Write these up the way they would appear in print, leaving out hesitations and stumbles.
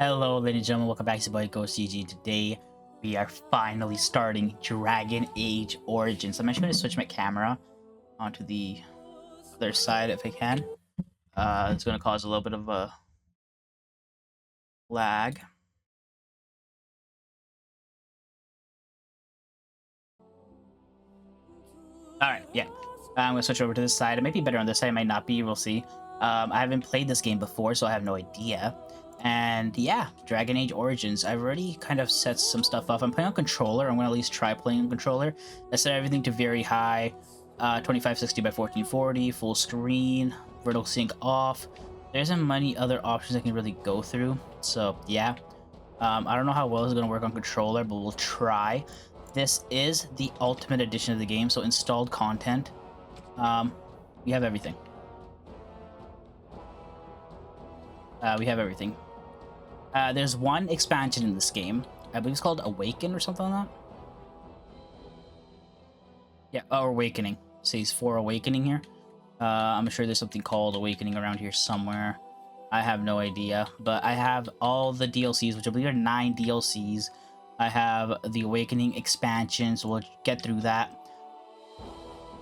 Hello, ladies and gentlemen, welcome back to Boy Go CG. Today, we are finally starting Dragon Age Origins. I'm actually going to switch my camera onto the other side if I can. It's going to cause a little bit of a lag. Alright, yeah. I'm going to switch over to this side. It might be better on this side, it might not be, we'll see. I haven't played this game before, so I have no idea. And yeah, Dragon Age Origins. I've already kind of set some stuff up. I'm playing on controller. I'm going to at least try playing on controller. I set everything to very high, 2560 by 1440, full screen, vertical sync off. There isn't many other options I can really go through. So yeah, I don't know how well it's going to work on controller, but we'll try. This is the Ultimate Edition of the game, so installed content. We have everything. We have everything. There's one expansion in this game. I believe it's called Awaken or something like that. Yeah, Awakening. It says for Awakening here. I'm sure there's something called Awakening around here somewhere. I have no idea. But I have all the DLCs, which I believe are 9 DLCs. I have the Awakening expansion, so we'll get through that.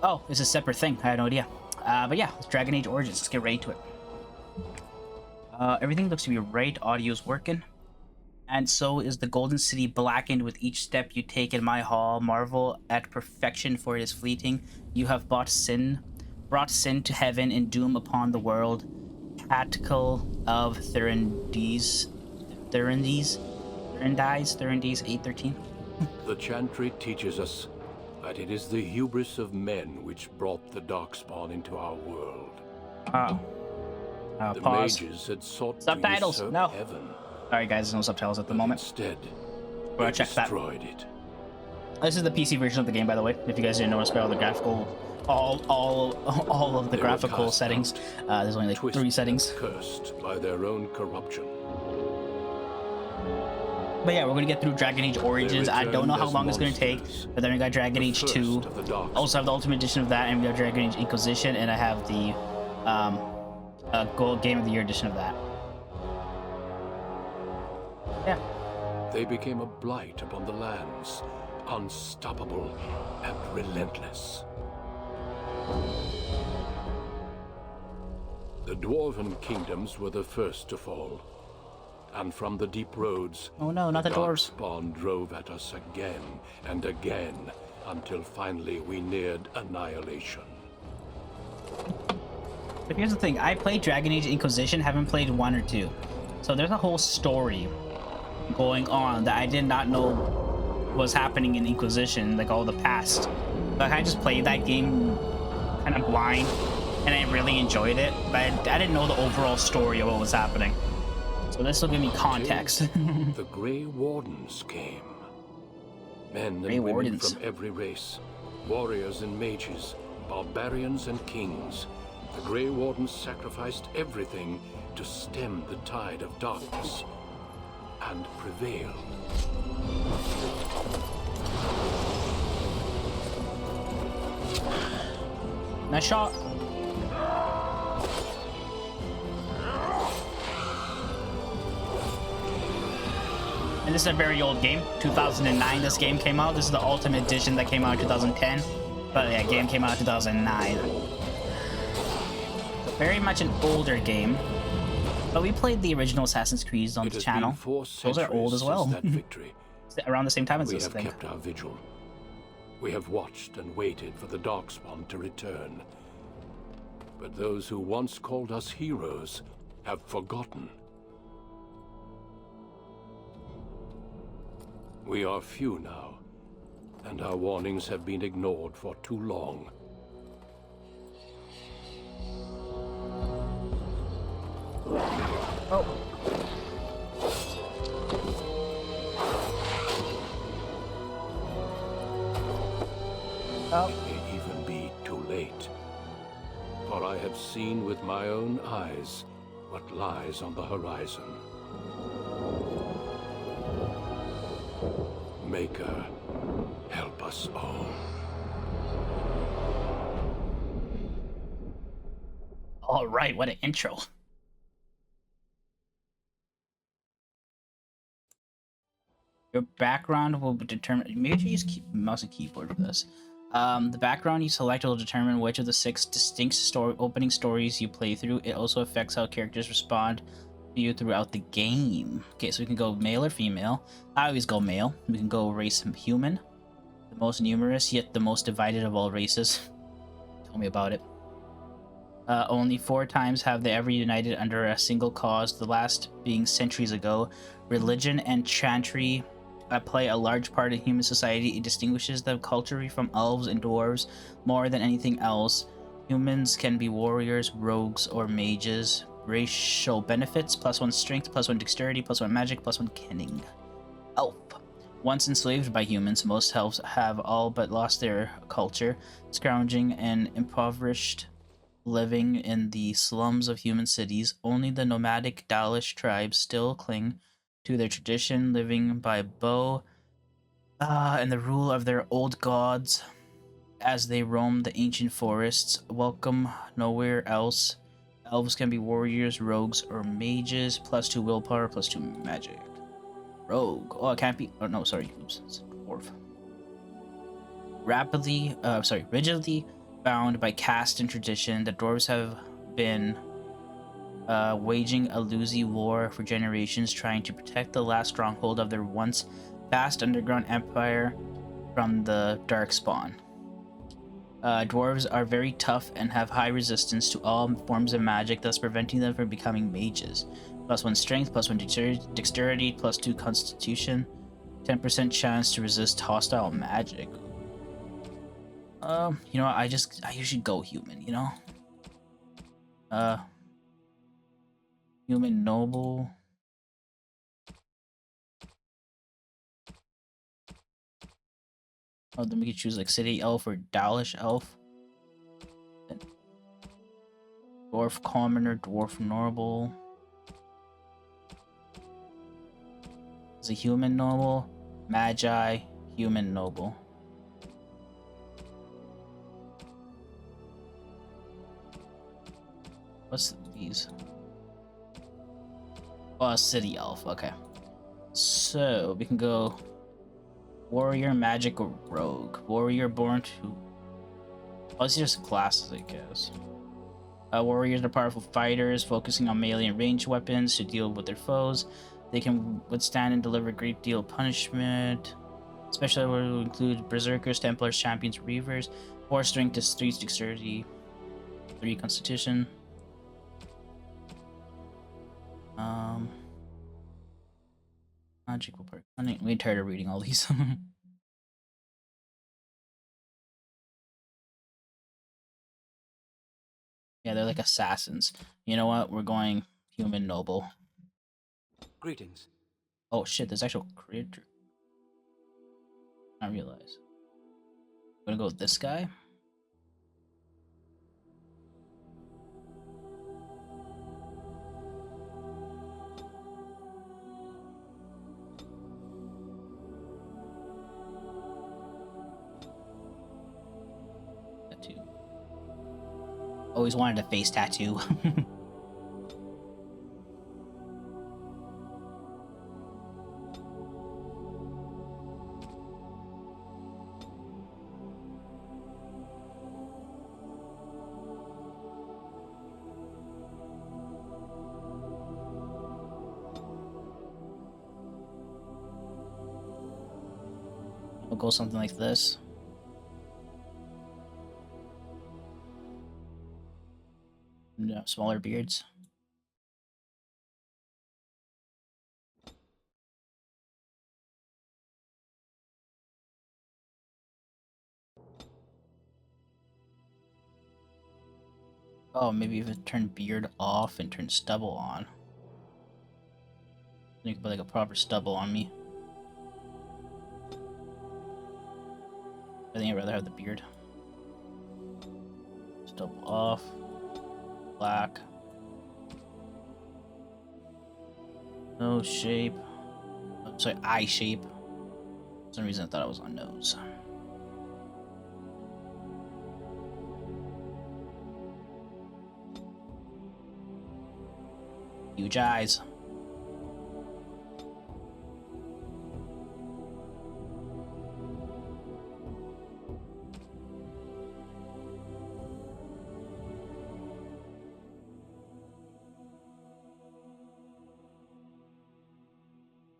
Oh, it's a separate thing. I had no idea. But yeah, it's Dragon Age Origins. Let's get right to it. Everything looks to be right. Audio's working. And so is the Golden City blackened with each step you take in my hall. Marvel at perfection, for it is fleeting. You have brought sin to heaven and doom upon the world. Tactical of Thurindis 813. The chantry teaches us that it is the hubris of men which brought the darkspawn into our world. The pause. Mages had sought subtitles. to usurp No. heaven. Sorry guys, there's no subtitles at the moment. Instead, we're gonna check that. It. This is the PC version of the game, by the way. If you guys didn't notice by all the graphical, all of the graphical settings. There's only like 3 settings. Cursed by their own corruption. But yeah, we're gonna get through Dragon Age Origins. I don't know how long it's gonna take, but then we got Dragon Age 2. I also have the Ultimate Edition of that, and we got Dragon Age Inquisition, and I have the Gold Game of the Year edition of that. Yeah. They became a blight upon the lands, unstoppable and relentless. The Dwarven kingdoms were the first to fall, and from the deep roads, oh no, not the dwarves. Darkspawn drove at us again and again, until finally we neared annihilation. But here's the thing, I played Dragon Age Inquisition, haven't played 1 or 2. So there's a whole story going on that I did not know was happening in Inquisition, like all the past. Like I just played that game kind of blind, and I really enjoyed it, but I didn't know the overall story of what was happening. So this will give me context. The Grey Wardens came. Men and Grey women Wardens. from every race, warriors and mages, barbarians and kings. The Grey Wardens sacrificed everything to stem the tide of darkness, and prevailed. Nice shot. And this is a very old game. 2009 this game came out. This is the Ultimate Edition that came out in 2010. But yeah, game came out in 2009. Very much an older game, but we played the original Assassin's Creed on the channel. Those are old as well. Around the same time as this thing. We have kept our vigil. We have watched and waited for the Darkspawn to return. But those who once called us heroes have forgotten. We are few now, and our warnings have been ignored for too long. Oh. Oh. It may even be too late. For I have seen with my own eyes what lies on the horizon. Maker, help us all. All right, what an intro. Your background will be determined. Maybe you use mouse and keyboard for this. The background you select will determine which of the 6 distinct opening stories you play through. It also affects how characters respond to you throughout the game. Okay, so we can go male or female. I always go male. We can go race human, the most numerous yet the most divided of all races. Tell me about it. Only 4 times have they ever united under a single cause, the last being centuries ago. Religion and chantry play a large part in human society. It distinguishes them culturally from elves and dwarves more than anything else. Humans can be warriors, rogues, or mages. Racial benefits: +1 strength, +1 dexterity, +1 magic, +1 cunning. Elf. Once enslaved by humans, most elves have all but lost their culture, scrounging and impoverished, living in the slums of human cities. Only the nomadic Dalish tribes still cling to their tradition, living by bow and the rule of their old gods as they roam the ancient forests. Welcome nowhere else. Elves can be warriors, rogues, or mages. +2 willpower, +2 magic. Rogue. Oh, it can't be. Oh, no, sorry. Oops. It's dwarf. Rigidly bound by caste and tradition, the dwarves have been waging a losing war for generations, trying to protect the last stronghold of their once vast underground empire from the Darkspawn. Dwarves are very tough and have high resistance to all forms of magic, thus preventing them from becoming mages. +1 strength, +1 dexterity, +2 constitution, 10% chance to resist hostile magic. You know what, I usually go human, you know? Human noble. Oh, then we could choose like city elf or Dalish elf. Then dwarf commoner, dwarf noble. Is a human noble, magi, human noble. What's these? Oh, city elf. Okay. So we can go warrior, magic, or rogue. Warrior born to. Oh, these are just classes, I guess. Warriors are powerful fighters, focusing on melee and ranged weapons to deal with their foes. They can withstand and deliver a great deal of punishment. Especially will include berserkers, templars, champions, reavers. 4 strength to 3 dexterity, 3 constitution. Magical part. We tired of reading all these. Yeah, they're like assassins. You know what? We're going human noble. Greetings. Oh shit, there's actual creature. I realize. I'm gonna go with this guy. Tattoo. Always wanted a face tattoo. We'll go something like this. No, smaller beards. Oh, maybe even turn beard off and turn stubble on. You can put like a proper stubble on me. I think I'd rather have the beard. Stubble off. Black. Nose shape. Oh, sorry, eye shape. For some reason I thought it was on nose. Huge eyes.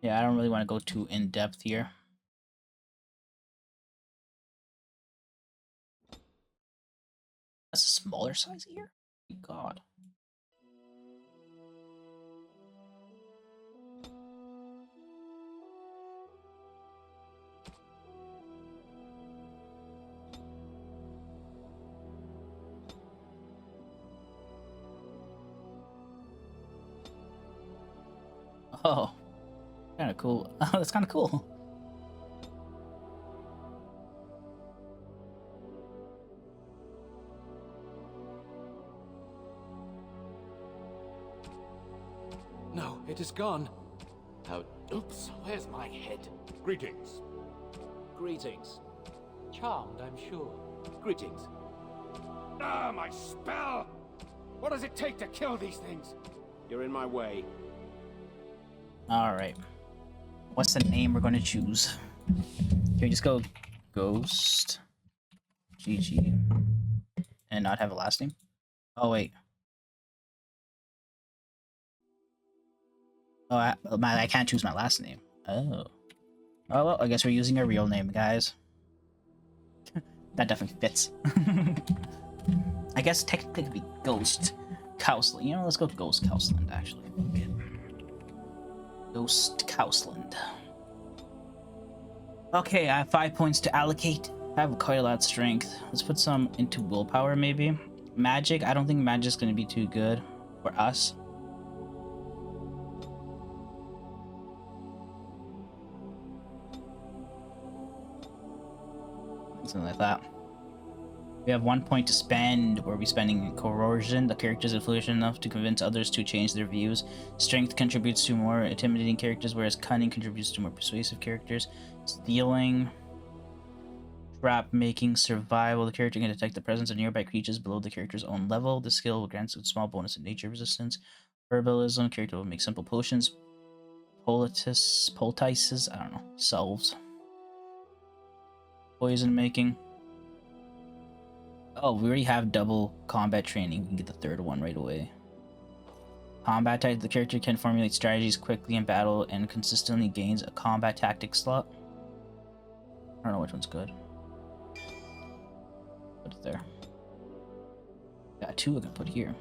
Yeah, I don't really want to go too in depth here. That's a smaller size here? God. Oh, kind of cool. Oh, that's kind of cool. No, it is gone. How... Oops, where's my head? Greetings. Greetings. Charmed, I'm sure. Greetings. Ah, my spell! What does it take to kill these things? You're in my way. All right. What's the name we're going to choose? Can we just go Ghost GG and not have a last name? Oh wait. Oh, I can't choose my last name. Oh. Oh well, I guess we're using a real name, guys. That definitely fits. I guess technically it could be Ghost Cowsland. You know, let's go Ghost Cowsland actually. Okay. Ghost Cowsland. Okay, I have 5 points to allocate. I have quite a lot of strength. Let's put some into willpower, maybe. Magic, I don't think magic's gonna be too good for us. Something like that. We have 1 point to spend. We're spending coercion. The character's influential enough to convince others to change their views. Strength contributes to more intimidating characters, whereas cunning contributes to more persuasive characters. Stealing, trap making, survival. The character can detect the presence of nearby creatures below the character's own level. The skill will grant a small bonus in nature resistance. Herbalism. Character will make simple potions. Poultices. I don't know. Salves. Poison making. Oh, we already have double combat training. We can get the third one right away. Combat type. The character can formulate strategies quickly in battle and consistently gains a combat tactic slot. I don't know which one's good. Put it there. Got two I can put here.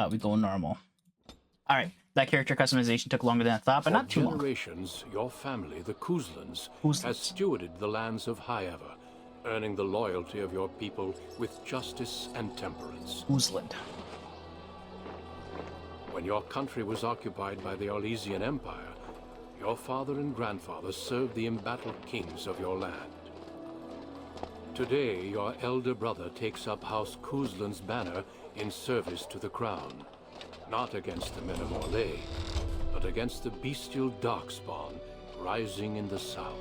We go normal. All right, that character customization took longer than I thought, but not too long. For generations, your family, the Kuzlans, Kuzlans. has stewarded the lands of Highever, earning the loyalty of your people with justice and temperance. Uzland. When your country was occupied by the Orlesian Empire, your father and grandfather served the embattled kings of your land. Today, your elder brother takes up House Kuzlan's banner in service to the crown. Not against the men of Orlais, but against the bestial darkspawn rising in the south.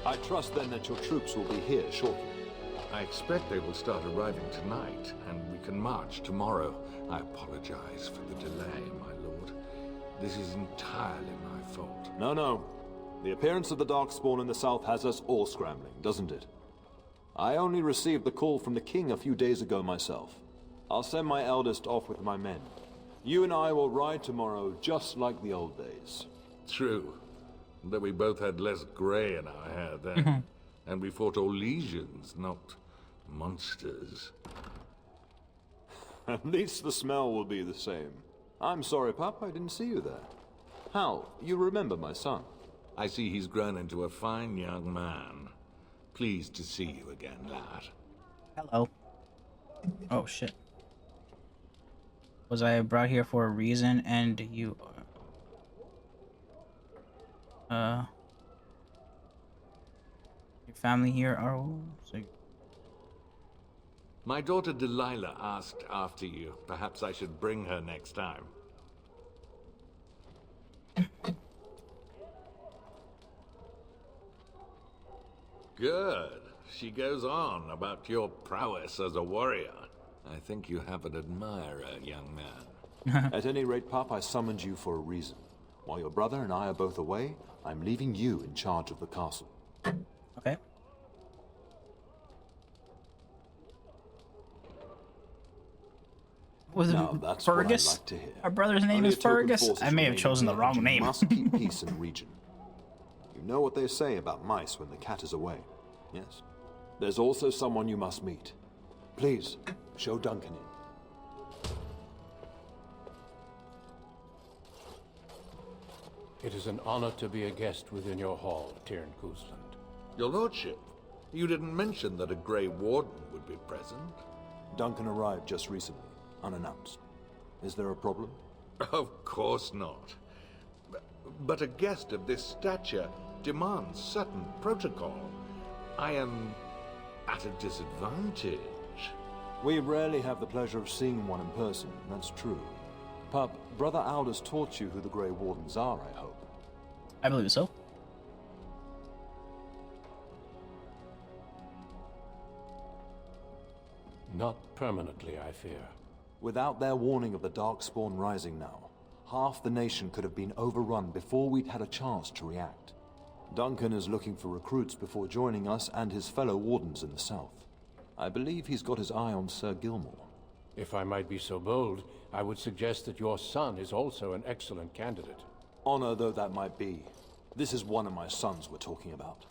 I trust then that your troops will be here shortly. I expect they will start arriving tonight, and we can march tomorrow. I apologize for the delay, my lord. This is entirely my fault. No. The appearance of the Darkspawn in the south has us all scrambling, doesn't it? I only received the call from the king a few days ago myself. I'll send my eldest off with my men. You and I will ride tomorrow just like the old days. True. Though we both had less grey in our hair then. And we fought Orlesians, not monsters. At least the smell will be the same. I'm sorry, Pup, I didn't see you there. Hal, you remember my son? I see he's grown into a fine young man. Pleased to see you again, lad. Hello. Oh shit. Was I brought here for a reason, and you your family here are so My daughter Delilah asked after you. Perhaps I should bring her next time. Good. She goes on about your prowess as a warrior. I think you have an admirer, young man. At any rate, Pup, I summoned you for a reason. While your brother and I are both away, I'm leaving you in charge of the castle. Okay. Was Now, it that's Fergus? what I'd like to hear. Our brother's name Only is a token Fergus? force is I may have remaining chosen the here, wrong and name. You must keep peace in the region. You know what they say about mice when the cat is away, yes? There's also someone you must meet. Please, show Duncan in. It is an honor to be a guest within your hall, Tyrn Cousland. Your lordship, you didn't mention that a Grey Warden would be present. Duncan arrived just recently, unannounced. Is there a problem? Of course not. But a guest of this stature demands certain protocol. I am at a disadvantage. We rarely have the pleasure of seeing one in person, that's true. Pup, Brother Aldous taught you who the Grey Wardens are, I hope. I believe so. Not permanently, I fear. Without their warning of the Darkspawn rising now, half the nation could have been overrun before we'd had a chance to react. Duncan is looking for recruits before joining us and his fellow Wardens in the south. I believe he's got his eye on Sir Gilmore. If I might be so bold, I would suggest that your son is also an excellent candidate. Honor though that might be, this is one of my sons we're talking about.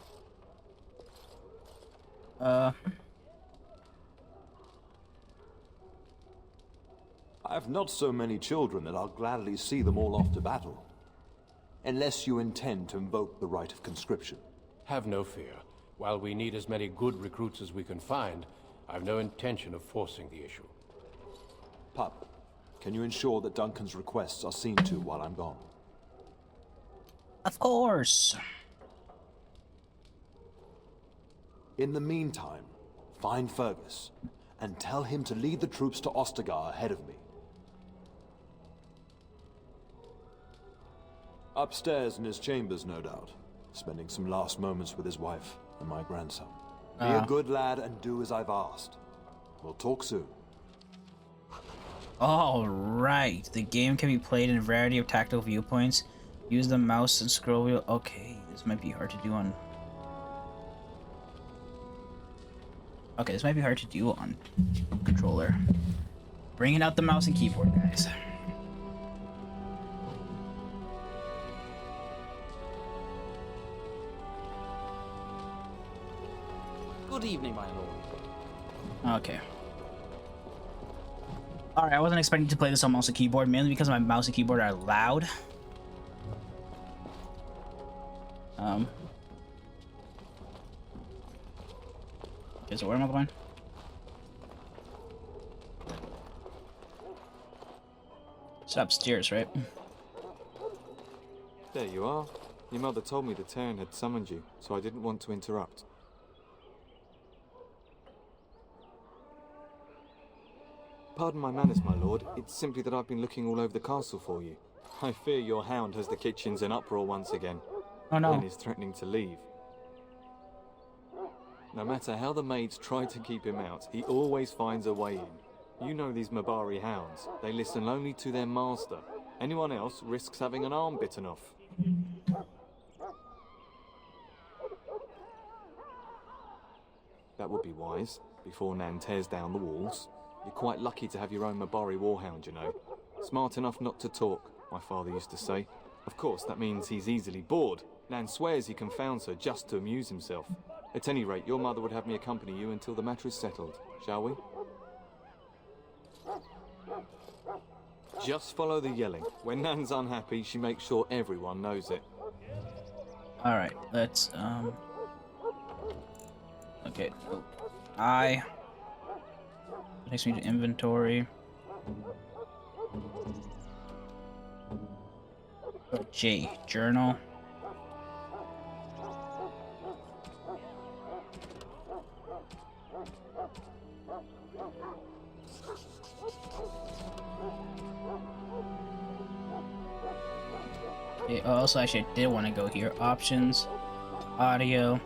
I have not so many children that I'll gladly see them all off to battle. Unless you intend to invoke the right of conscription. Have no fear. While we need as many good recruits as we can find, I've no intention of forcing the issue. Pup, can you ensure that Duncan's requests are seen to while I'm gone? Of course. In the meantime, find Fergus, and tell him to lead the troops to Ostagar ahead of me. Upstairs in his chambers, no doubt, spending some last moments with his wife and my grandson. Be a good lad and do as I've asked. We'll talk soon. Alright, the game can be played in a variety of tactile viewpoints. Use the mouse and scroll wheel. Okay, this might be hard to do on... Okay, this might be hard to do on controller. Bringing out the mouse and keyboard, guys. Good evening, my lord. Okay. Alright, I wasn't expecting to play this on mouse and keyboard, mainly because my mouse and keyboard are loud. Okay, so where am I going? It's upstairs, right? There you are. Your mother told me the Terran had summoned you, so I didn't want to interrupt. Pardon my manners, my lord. It's simply that I've been looking all over the castle for you. I fear your hound has the kitchens in uproar once again. Oh no. And is threatening to leave. No matter how the maids try to keep him out, he always finds a way in. You know these Mabari hounds. They listen only to their master. Anyone else risks having an arm bitten off. That would be wise, before Nan tears down the walls. You're quite lucky to have your own Mabari warhound, you know. Smart enough not to talk, my father used to say. Of course, that means he's easily bored. Nan swears he confounds her just to amuse himself. At any rate, your mother would have me accompany you until the matter is settled, shall we? Just follow the yelling. When Nan's unhappy, she makes sure everyone knows it. Alright, let's, okay, takes me to inventory. J, journal. Okay, also, actually, I did want to go here. Options, audio.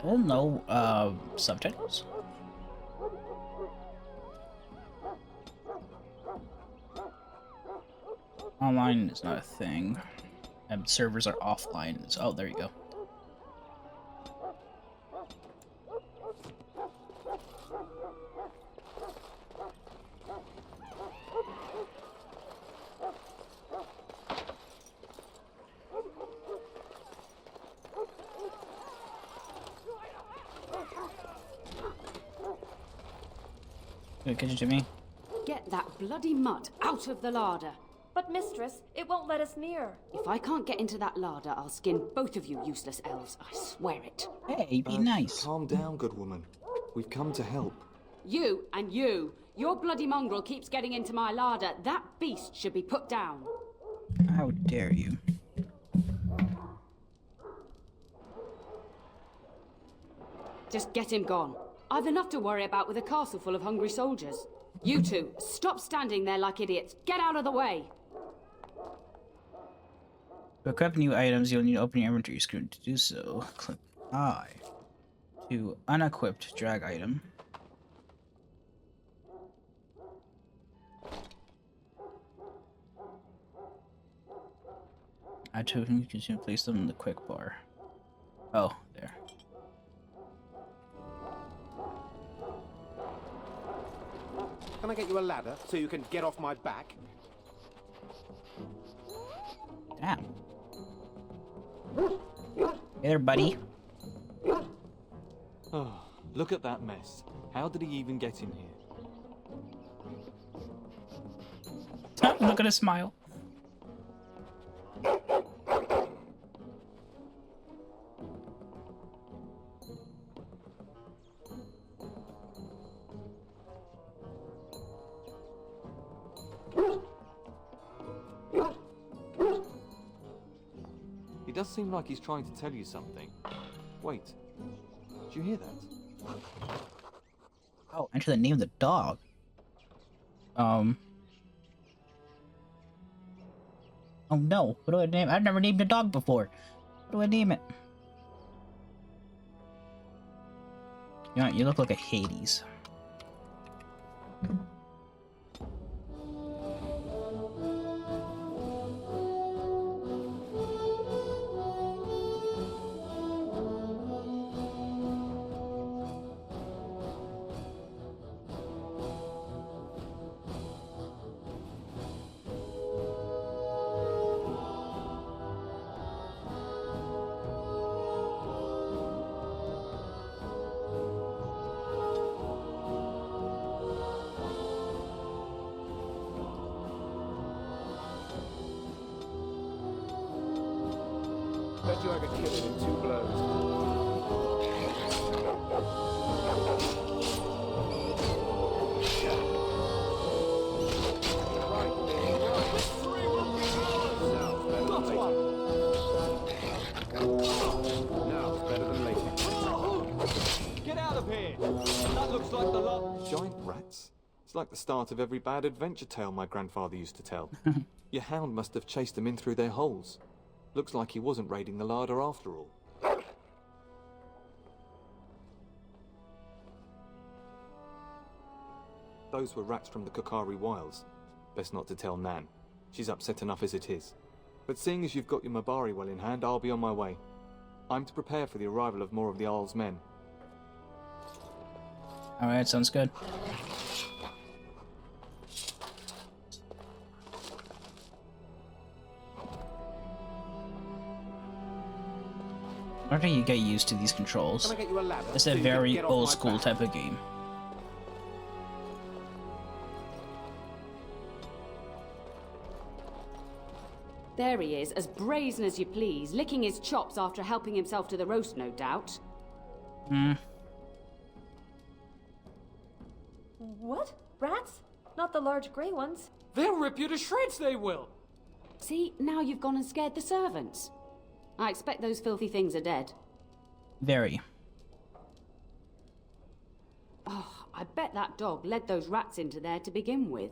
Still no subtitles. Online is not a thing. And servers are offline. So, oh, there you go. Catch it, Jimmy. Get that bloody mutt out of the larder. But mistress, it won't let us near. If I can't get into that larder, I'll skin both of you useless elves. I swear it. Hey, be nice. Calm down, good woman. We've come to help. You and you. Your bloody mongrel keeps getting into my larder. That beast should be put down. How dare you? Just get him gone. I've enough to worry about with a castle full of hungry soldiers. You two, stop standing there like idiots. Get out of the way. To equip new items, you'll need to open your inventory screen. To do so, click I. To unequipped, drag item. Add token, you can place them in the quick bar. Oh, there. Can I get you a ladder so you can get off my back? Damn. Hey there, buddy. Oh, look at that mess. How did he even get in here? Look at his smile. He does seem like he's trying to tell you something. Wait, did you hear that? Oh, enter the name of the dog. Oh no, what do I name? I've never named a dog before. What do I name it? You know, you look like a Hades. Bet you I could kill it in 2 blows. Get out of here! That looks like the lot. Giant rats? It's like the start of every bad adventure tale my grandfather used to tell. Your hound must have chased them in through their holes. Looks like he wasn't raiding the larder after all. Those were rats from the Kokari Wilds. Best not to tell Nan. She's upset enough as it is. But seeing as you've got your Mabari well in hand, I'll be on my way. I'm to prepare for the arrival of more of the Isle's men. Alright, sounds good. I don't think you get used to these controls. Can I get you a ladder? It's so a you can very get off old my school back? type of game. There he is, as brazen as you please, licking his chops after helping himself to the roast, no doubt. Hmm. What? Rats? Not the large grey ones. They'll rip you to shreds, they will! See, now you've gone and scared the servants. I expect those filthy things are dead. Very. Oh, I bet that dog led those rats into there to begin with.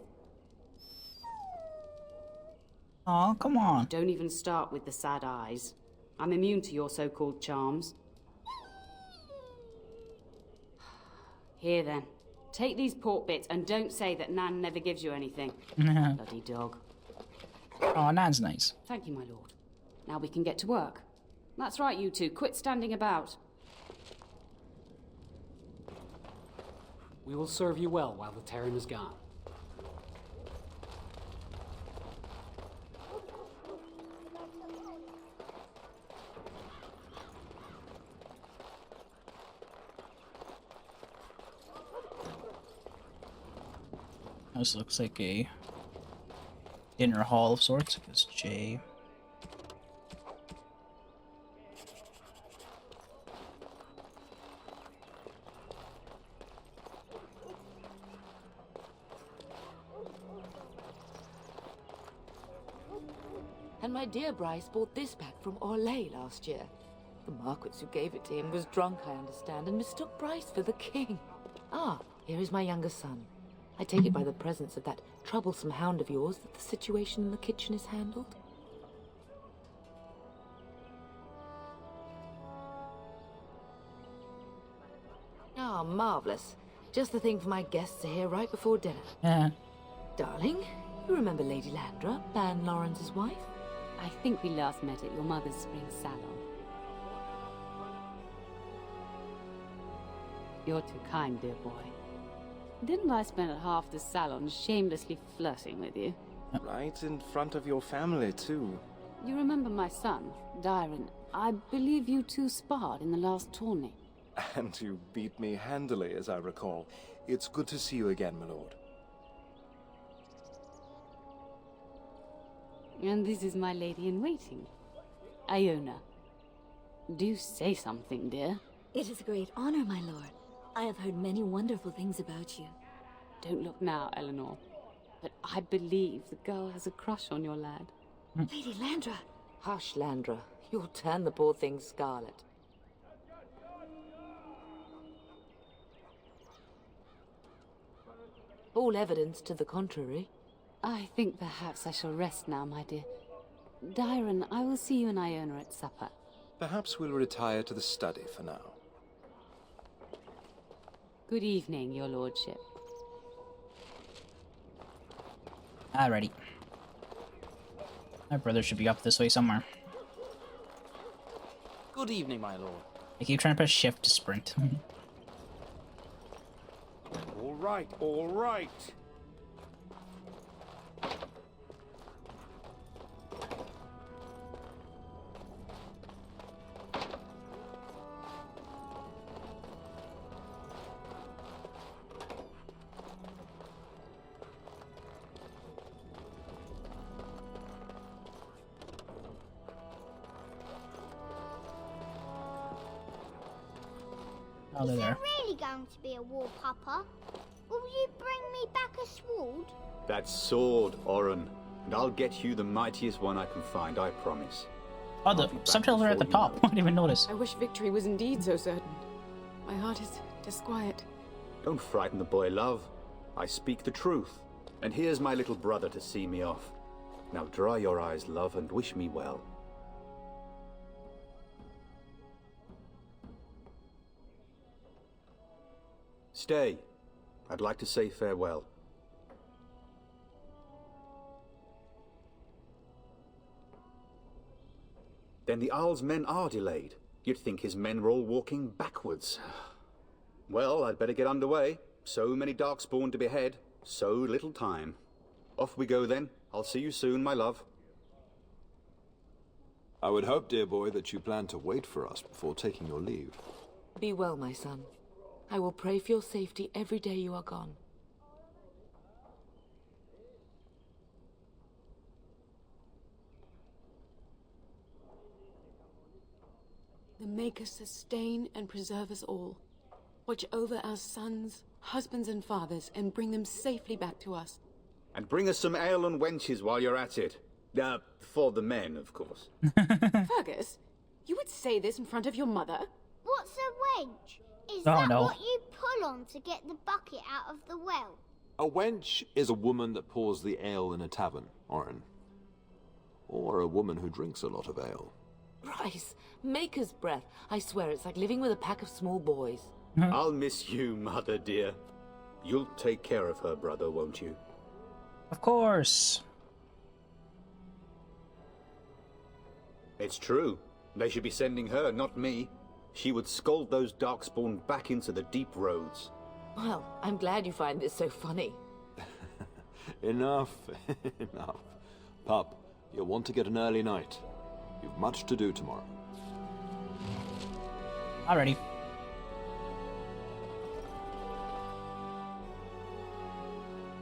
Oh, come on. Don't even start with the sad eyes. I'm immune to your so-called charms. Here then. Take these pork bits and don't say that Nan never gives you anything. Bloody dog. Oh, Nan's nice. Thank you, my lord. Now we can get to work. That's right, you two. Quit standing about. We will serve you well while the Terran is gone. This looks like a dinner hall of sorts, because J. And my dear Bryce bought this back from Orlais last year. The Marquis who gave it to him was drunk, I understand, and mistook Bryce for the king. Ah, here is my younger son. I take it by the presence of that troublesome hound of yours that the situation in the kitchen is handled? Ah, marvelous. Just the thing for my guests to hear right before dinner. Yeah. Darling, you remember Lady Landra, Ban Lawrence's wife? I think we last met at your mother's spring salon. You're too kind, dear boy. Didn't I spend half the salon shamelessly flirting with you? Right in front of your family, too. You remember my son, Yarin. I believe you two sparred in the last tourney. And you beat me handily, as I recall. It's good to see you again, my lord. And this is my lady-in-waiting, Iona. Do say something, dear. It is a great honor, my lord. I have heard many wonderful things about you. Don't look now, Eleanor. But I believe the girl has a crush on your lad. Lady Landra! Hush, Landra. You'll turn the poor thing scarlet. All evidence to the contrary. I think perhaps I shall rest now, my dear. Yarin, I will see you and Iona at supper. Perhaps we'll retire to the study for now. Good evening, your lordship. Alrighty. My brother should be up this way somewhere. Good evening, my lord. I keep trying to press shift to sprint. All right, all right. Oh, they're Is there. there really going to be a war, Papa? Will you bring me back a sword? That sword, Oren. And I'll get you the mightiest one I can find, I promise. Oh, the subtitles are at the top. I didn't even notice. I wish victory was indeed so certain. My heart is disquiet. Don't frighten the boy, love. I speak the truth. And here's my little brother to see me off. Now dry your eyes, love, and wish me well. Stay. I'd like to say farewell. Then the Owl's men are delayed. You'd think his men were all walking backwards. Well, I'd better get underway. So many Darkspawn to behead, so little time. Off we go then. I'll see you soon, my love. I would hope, dear boy, that you plan to wait for us before taking your leave. Be well, my son. I will pray for your safety every day you are gone. The Maker sustain and preserve us all. Watch over our sons, husbands and fathers, and bring them safely back to us. And bring us some ale and wenches while you're at it. For the men, of course. Fergus, you would say this in front of your mother? What's a wench? Is Oh, that no. what you pull on to get the bucket out of the well? A wench is a woman that pours the ale in a tavern, Oren. Or a woman who drinks a lot of ale. Bryce, Maker's breath. I swear it's like living with a pack of small boys. I'll miss you, Mother dear. You'll take care of her brother, won't you? Of course. It's true. They should be sending her, not me. She would scold those Darkspawn back into the deep roads. Well, I'm glad you find this so funny. Enough. Enough. Pup, you'll want to get an early night. You've much to do tomorrow. Alrighty.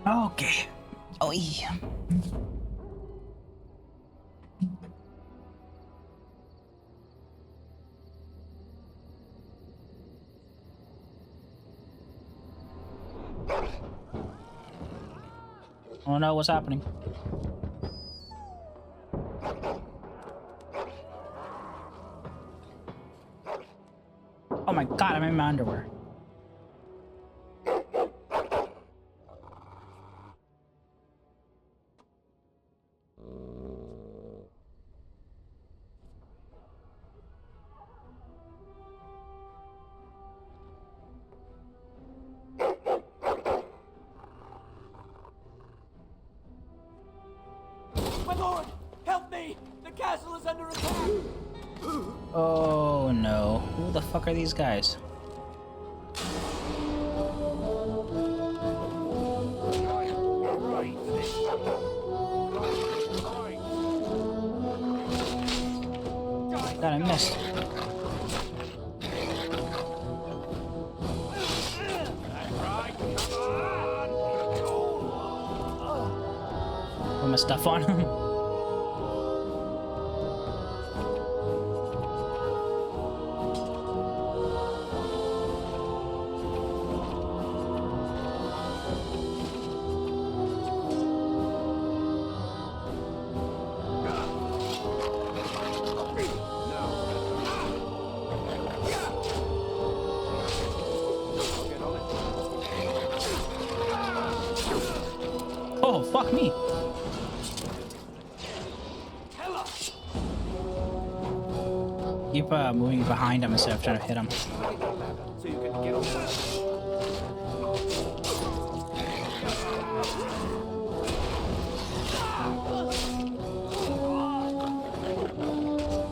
Okay. Oh yeah. Oh no, what's happening? Oh my god, I'm in my underwear. My lord, help me! The castle is under attack! Oh no. Who the fuck are these guys? God, I missed. Put my stuff on him. Oh, fuck me. Keep moving behind him instead of trying to hit him. So you can get on.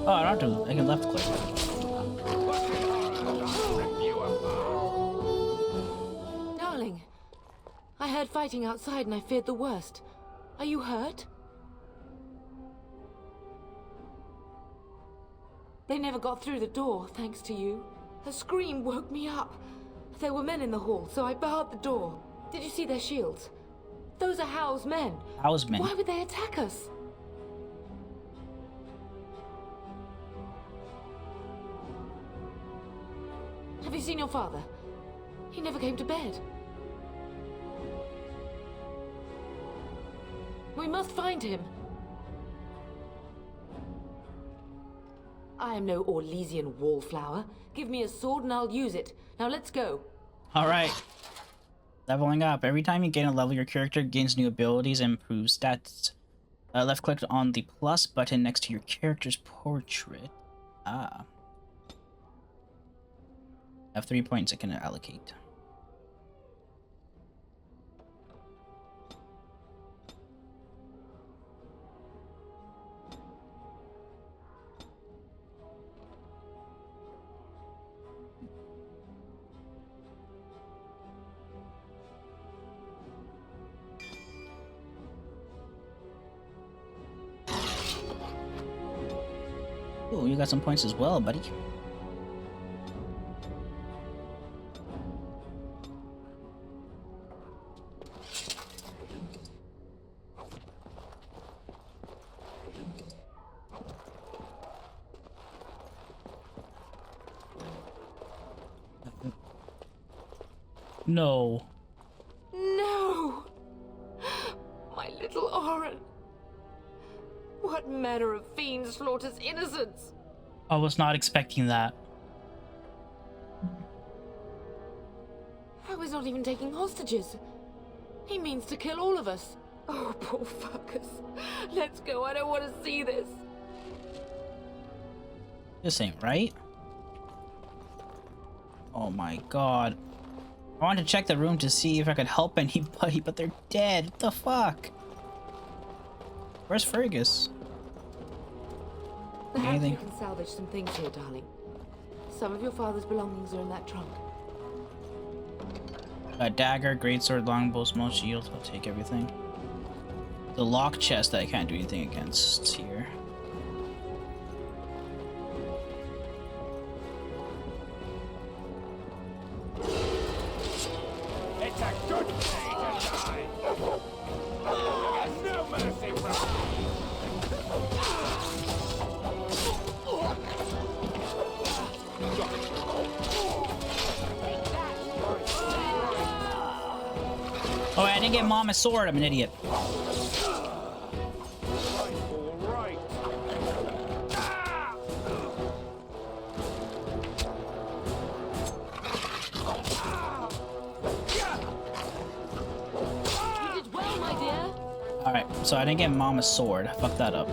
Oh, I don't have to. I can left click. Darling, I heard fighting outside and I feared the worst. Are you hurt? They never got through the door, thanks to you. Her scream woke me up. There were men in the hall, so I barred the door. Did you see their shields? Those are How's men. How's men? Why would they attack us? Have you seen your father? He never came to bed. We must find him. I am no Orlesian wallflower. Give me a sword and I'll use it. Now let's go. Alright. Leveling up. Every time you gain a level, your character gains new abilities and improves stats. Left click on the plus button next to your character's portrait. Ah. I have 3 points I can allocate. Oh, you got some points as well, buddy. No. No! My little Oren. What manner of fiend slaughters innocents? I was not expecting that. How is not even taking hostages? He means to kill all of us. Oh, poor fuckers. Let's go. I don't want to see this. This ain't right. Oh my god. I wanted to check the room to see if I could help anybody, but they're dead. What the fuck? Where's Fergus? Perhaps Anything? you can salvage some things here, darling. Some of your father's belongings are in that trunk. A dagger, greatsword, longbow, small shield. I'll take everything. The lock chest that I can't do anything against here. It's a good day to die. There's no mercy from Oh, I didn't get Mama's sword. I'm an idiot. Alright, so I didn't get Mama's sword. I fucked that up.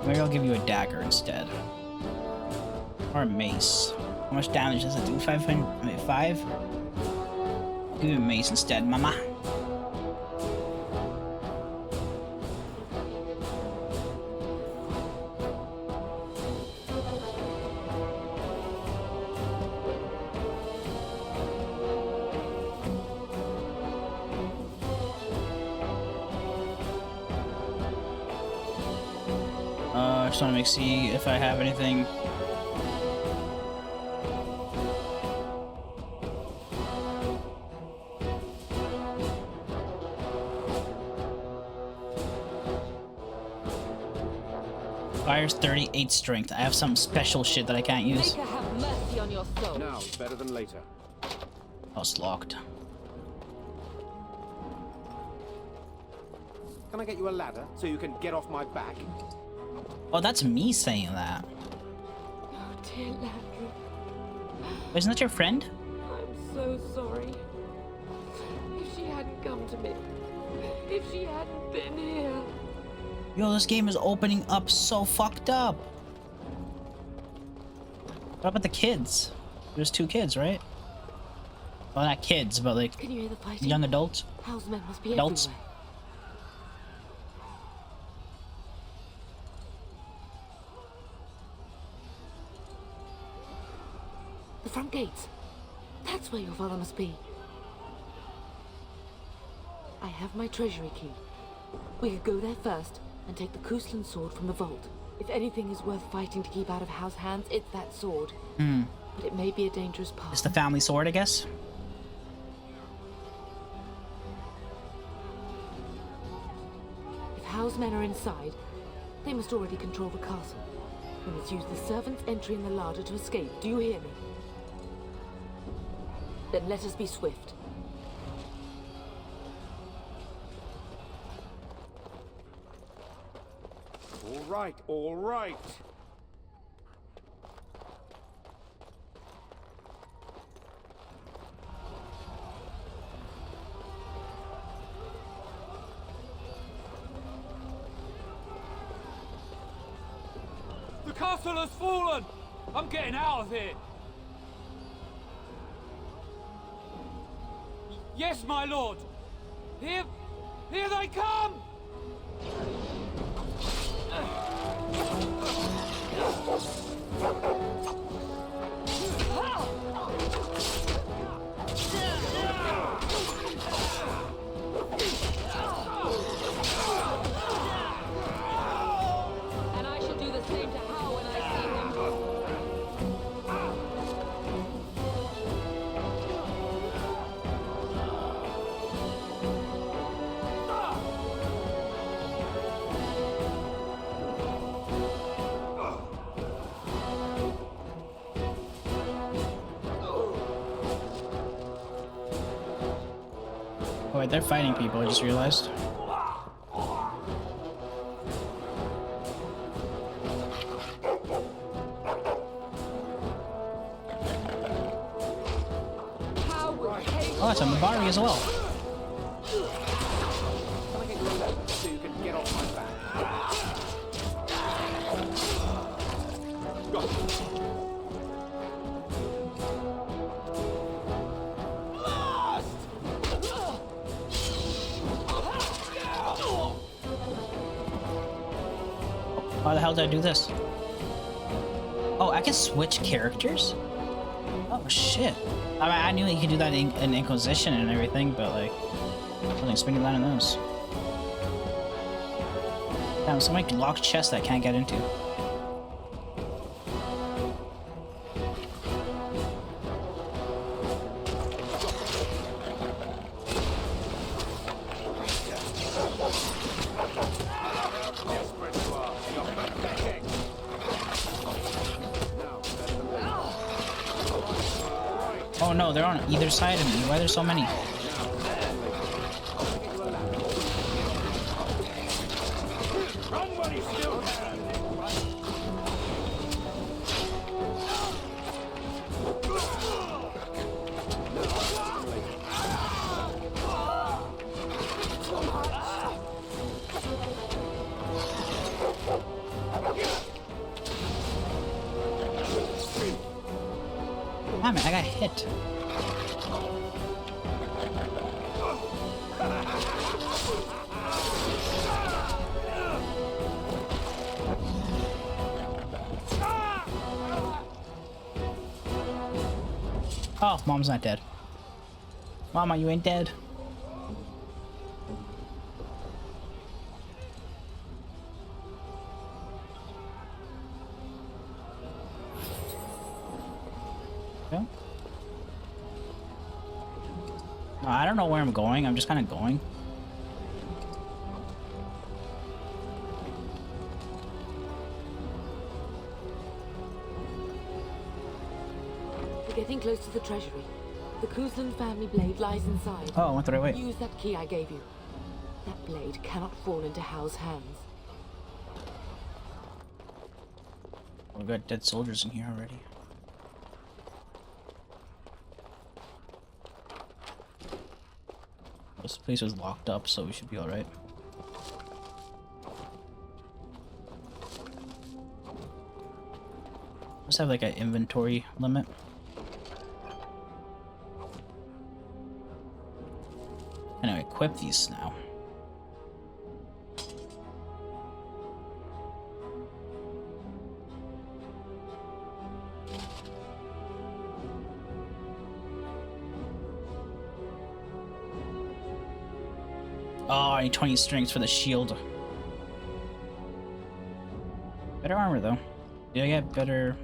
Maybe I'll give you a dagger instead. Or a mace. How much damage does it do? 500? I mean, 5? Give you a mace instead, Mama. Just want to see if I have anything. Fire's 38 strength. I have some special shit that I can't use. Maker have mercy on your soul. now, better than later. Oh, it's locked. Can I get you a ladder so you can get off my back? Oh, that's me saying that. Oh, dear Landry. Isn't that your friend? I'm so sorry. If she hadn't come to me, if she hadn't been here. Yo, this game is opening up so fucked up. What about the kids? There's 2 kids, right? Well, not kids, but like Can you hear the fighting? young adults. House men must be Adults. everywhere. The front gates. That's where your father must be. I have my treasury key. We could go there first and take the Kuslan sword from the vault. If anything is worth fighting to keep out of House hands, it's that sword. Hmm. But it may be a dangerous path. It's the family sword, I guess. If House men are inside, they must already control the castle. We must use the servant's entry in the larder to escape. Do you hear me? Then let us be swift. All right, all right. The castle has fallen! I'm getting out of here! Yes, my lord! Here they come! And I shall do the same to Hal when I see him. Oh, wait, they're fighting people, I just realized. Oh, it's a Mabari as well. Can I get you a ladder so you can get off my back? Why the hell did I do this? Oh, I can switch characters? Oh, shit. I mean, I knew you could do that in Inquisition and everything, but, like, I wasn't expecting that in those. Damn, so many locked chests that I can't get into. Oh no, they're on either side of me. Why are there so many? Damn it, I got hit. Oh, Mom's not dead. Mama, you ain't dead. Okay. No, I don't know where I'm going. I'm just kind of going. We're getting close to the treasury. The Kuzlan family blade lies inside. Oh, I went the right way. Use that key I gave you. That blade cannot fall into Hal's hands. Oh, we got dead soldiers in here already. This place was locked up, so we should be alright. Must have like an inventory limit. And I equip these now. Oh, I need 20 strength for the shield. Better armor though. Did I get better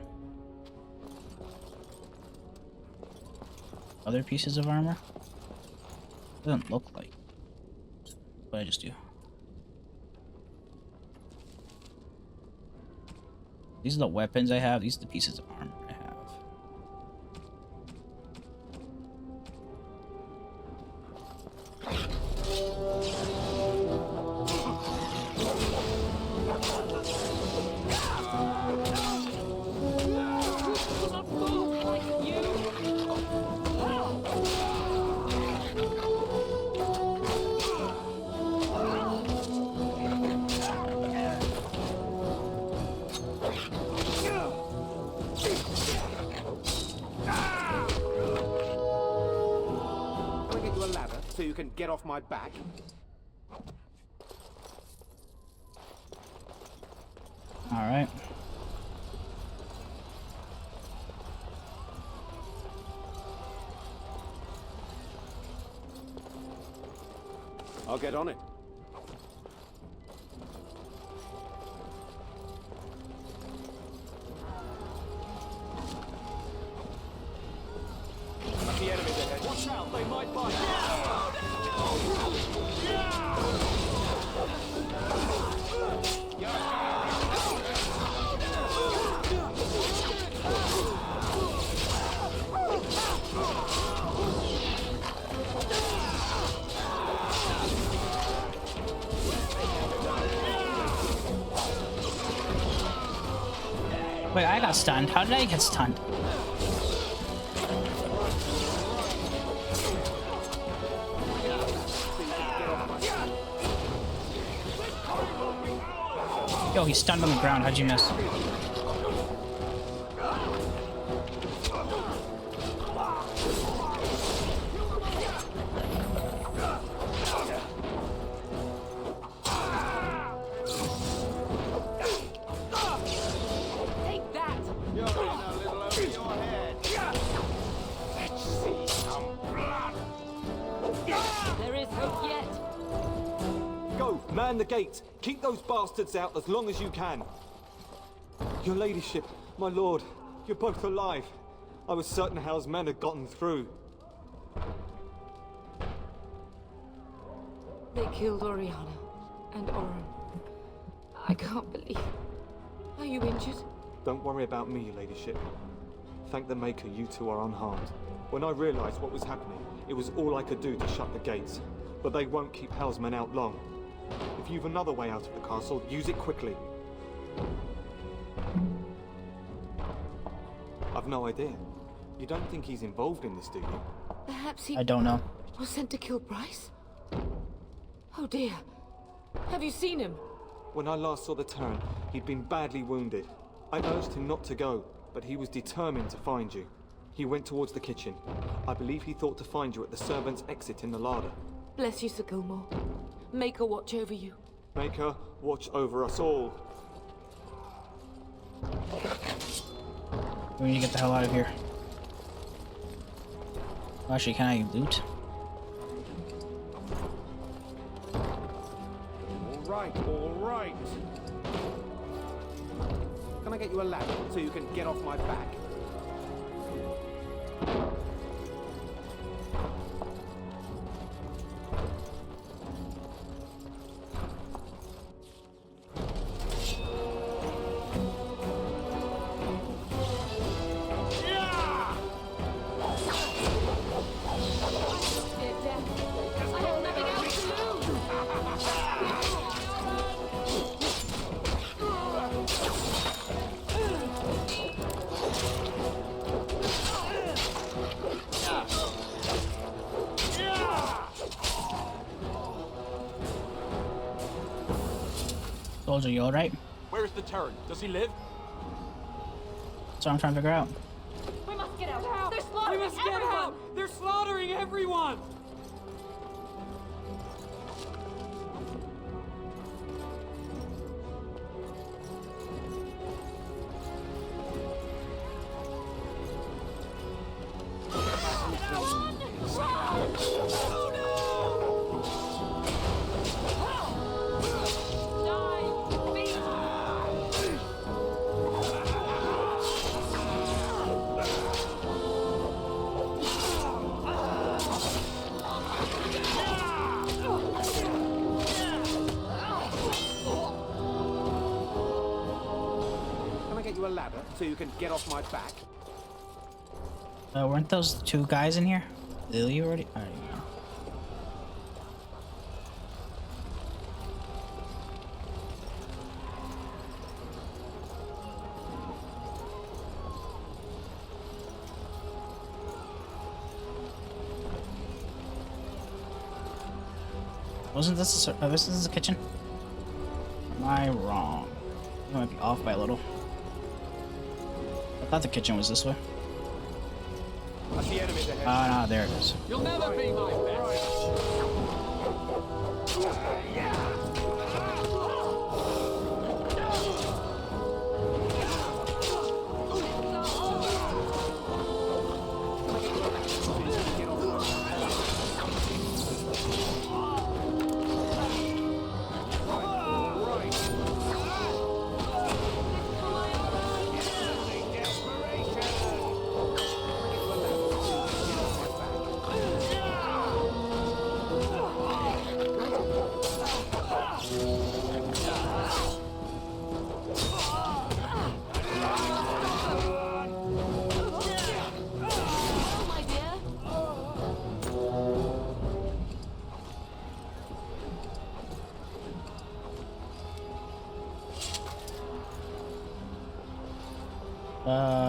other pieces of armor? Doesn't look like, but I just do. These are the weapons I have. These are the pieces of armor I have. So you can get off my back. All right. I'll get on it. The enemies ahead. Watch out, they might bite. Wait, I got stunned. How did I get stunned? Yo, he's stunned on the ground. How'd you miss? Man the gates! Keep those bastards out as long as you can! Your ladyship, my lord, you're both alive. I was certain Hal's men had gotten through. They killed Oriana and Oren. I can't believe... Are you injured? Don't worry about me, your ladyship. Thank the Maker you two are unharmed. When I realized what was happening, it was all I could do to shut the gates. But they won't keep Hal's men out long. If you've another way out of the castle, use it quickly. I've no idea. You don't think he's involved in this, do you? Perhaps he... I don't know. Was sent to kill Bryce? Oh dear. Have you seen him? When I last saw the Terran, he'd been badly wounded. I urged him not to go, but he was determined to find you. He went towards the kitchen. I believe he thought to find you at the servants' exit in the larder. Bless you, Sir Gilmore. Make her watch over you. Make her watch over us all. We need to get the hell out of here. Actually, can I loot? All right. Can I get you a ladder so you can get off my back? Soldier, you alright? Where is the Terran? Does he live? That's what I'm trying to figure out. We must get out. They're We slaughtering must get everyone. out! They're slaughtering everyone! A ladder so you can get off my back. Weren't those two guys in here? Did you already? I don't even know. Wasn't this this is the kitchen? Am I wrong? I might be off by a little. I thought the kitchen was this way. I see enemies ahead. Ah, no, there it is. You'll never be my best!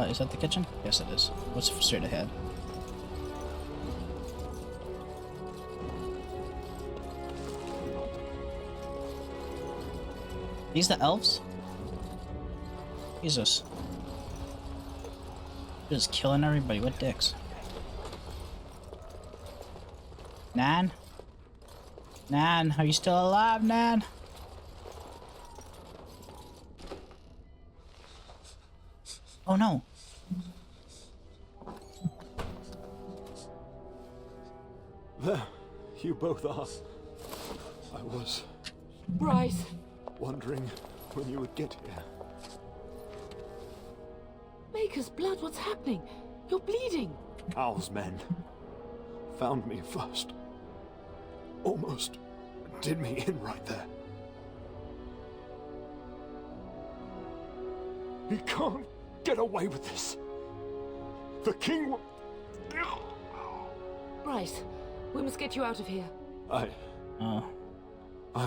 Is that the kitchen? Yes, it is. What's straight ahead? These the elves? Jesus. Just killing everybody. What dicks? Nan? Nan, are you still alive, Nan? Oh no. There, you both are. I was Bryce! Wondering when you would get here. Maker's blood, what's happening? You're bleeding. Al's men found me first. Almost did me in right there. He can't get away with this. The king will... Bryce, we must get you out of here. I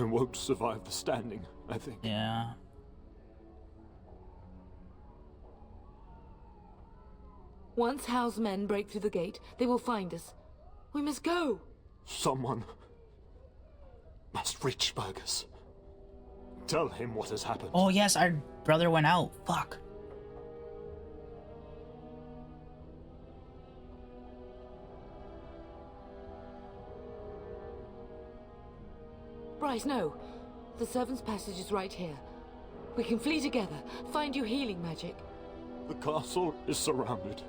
won't survive the standing, I think. Yeah. Once Hal's men break through the gate, they will find us. We must go. Someone must reach Fergus. Tell him what has happened. Oh yes, our brother went out. Fuck. Bryce, no. The servant's passage is right here. We can flee together, find you healing magic. The castle is surrounded.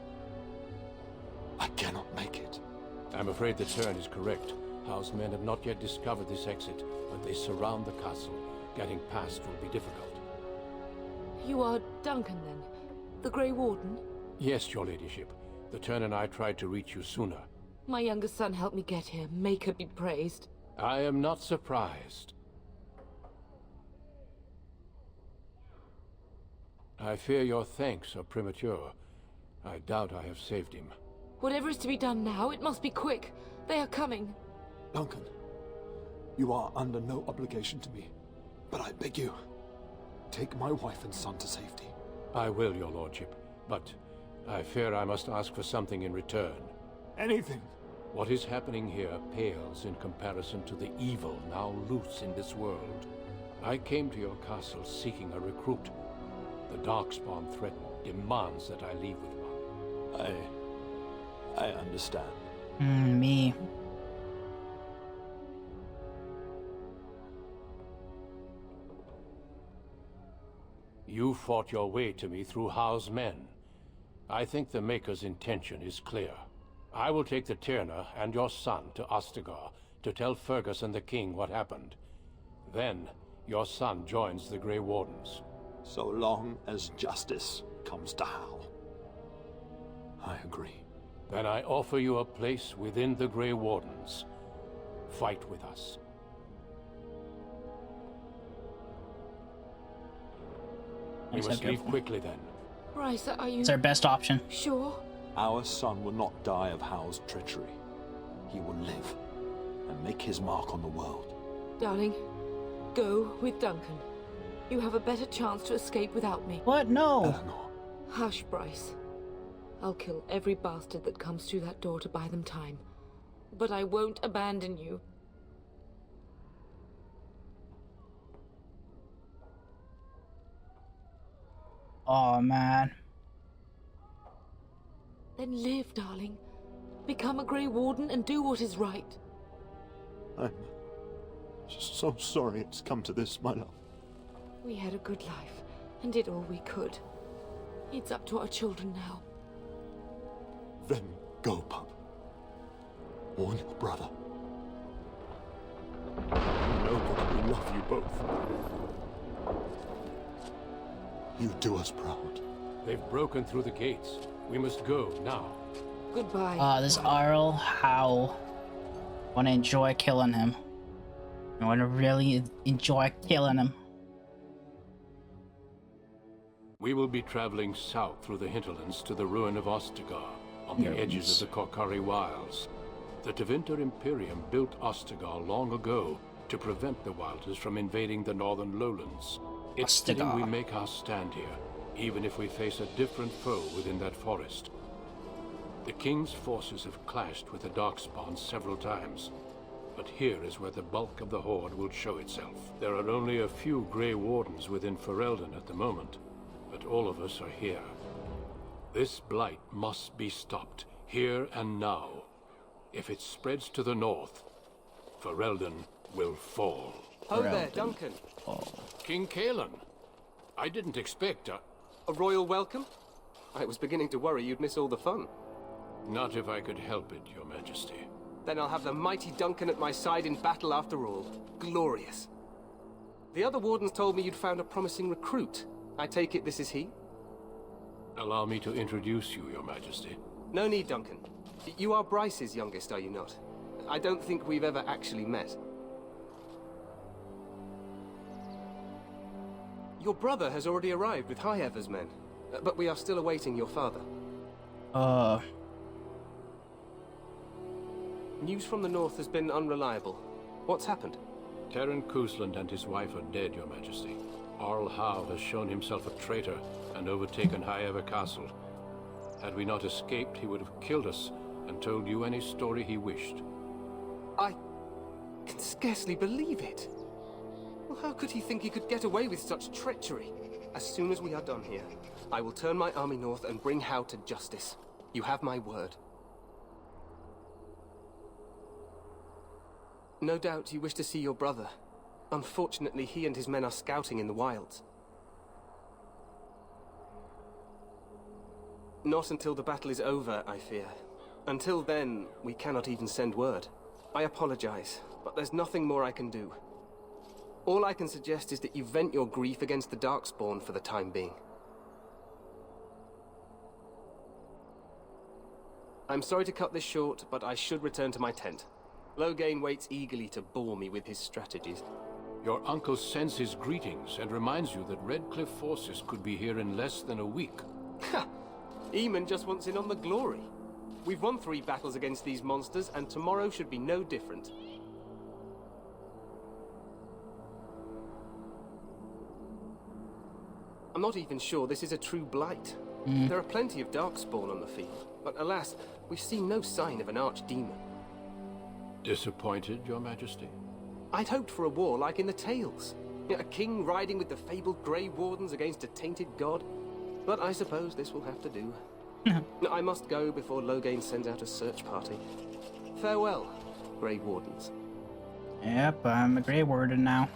I cannot make it. I'm afraid the turn is correct. House men have not yet discovered this exit, but they surround the castle. Getting past will be difficult. You are Duncan, then? The Grey Warden? Yes, your ladyship. The turn and I tried to reach you sooner. My younger son helped me get here. Maker be praised. I am not surprised. I fear your thanks are premature. I doubt I have saved him. Whatever is to be done now, it must be quick. They are coming. Duncan, you are under no obligation to me, but I beg you, take my wife and son to safety. I will, your lordship, but I fear I must ask for something in return. Anything. What is happening here pales in comparison to the evil now loose in this world. I came to your castle seeking a recruit. The Darkspawn threat demands that I leave with one. I understand. Me. You fought your way to me through Howe's men. I think the Maker's intention is clear. I will take the Tyrna and your son to Ostagar to tell Fergus and the king what happened. Then, your son joins the Grey Wardens. So long as justice comes to Hal. I agree. Then I offer you a place within the Grey Wardens. Fight with us. We must leave quickly then. Bryce, are you... It's our best option. Sure? Our son will not die of Hal's treachery. He will live and make his mark on the world. Darling, go with Duncan. You have a better chance to escape without me. What? No. Eleanor. Hush, Bryce. I'll kill every bastard that comes through that door to buy them time. But I won't abandon you. Oh, man. Then live, darling. Become a Grey Warden and do what is right. I'm so sorry it's come to this, my love. We had a good life and did all we could. It's up to our children now. Then go, pup. Warn your brother. You know that we love you both. You do us proud. They've broken through the gates. We must go now. Goodbye. This Arl, how? Want to enjoy killing him. I want to really enjoy killing him. We will be traveling south through the hinterlands to the ruin of Ostagar, on the edges of the Korkari Wilds. The Tevinter Imperium built Ostagar long ago to prevent the Wilders from invading the northern lowlands. It's fitting we make our stand here, even if we face a different foe within that forest. The King's forces have clashed with the Darkspawn several times, but here is where the bulk of the Horde will show itself. There are only a few Grey Wardens within Ferelden at the moment, but all of us are here. This blight must be stopped, here and now. If it spreads to the north, Ferelden will fall. Ho there, Duncan. King Kaelan. I didn't expect a royal welcome? I was beginning to worry you'd miss all the fun. Not if I could help it, Your Majesty. Then I'll have the mighty Duncan at my side in battle after all. Glorious. The other wardens told me you'd found a promising recruit. I take it this is he? Allow me to introduce you, Your Majesty. No need, Duncan. You are Bryce's youngest, are you not? I don't think we've ever actually met. Your brother has already arrived with High Ever's men, but we are still awaiting your father. News from the north has been unreliable. What's happened? Terran Cousland and his wife are dead, Your Majesty. Arl Howe has shown himself a traitor and overtaken High Ever Castle. Had we not escaped, he would have killed us and told you any story he wished. I can scarcely believe it. Well, how could he think he could get away with such treachery? As soon as we are done here, I will turn my army north and bring Howe to justice. You have my word. No doubt you wish to see your brother. Unfortunately, he and his men are scouting in the wilds. Not until the battle is over, I fear. Until then, we cannot even send word. I apologize, but there's nothing more I can do. All I can suggest is that you vent your grief against the Darkspawn for the time being. I'm sorry to cut this short, but I should return to my tent. Loghain waits eagerly to bore me with his strategies. Your uncle sends his greetings and reminds you that Redcliffe forces could be here in less than a week. Ha! Eamon just wants in on the glory. We've won 3 battles against these monsters, and tomorrow should be no different. I'm not even sure this is a true Blight. There are plenty of Darkspawn on the field, but alas, we've seen no sign of an Archdemon. Disappointed, Your Majesty? I'd hoped for a war like in the tales. A king riding with the fabled Grey Wardens against a tainted god. But I suppose this will have to do. I must go before Loghain sends out a search party. Farewell, Grey Wardens. Yep, I'm a Grey Warden now.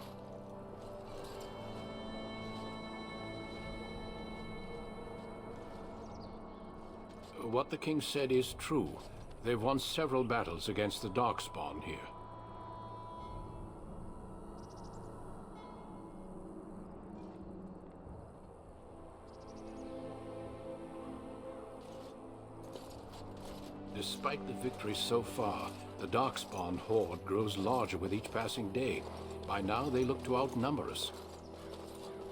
What the king said is true. They've won several battles against the Darkspawn here. Despite the victories so far, the Darkspawn horde grows larger with each passing day. By now, they look to outnumber us.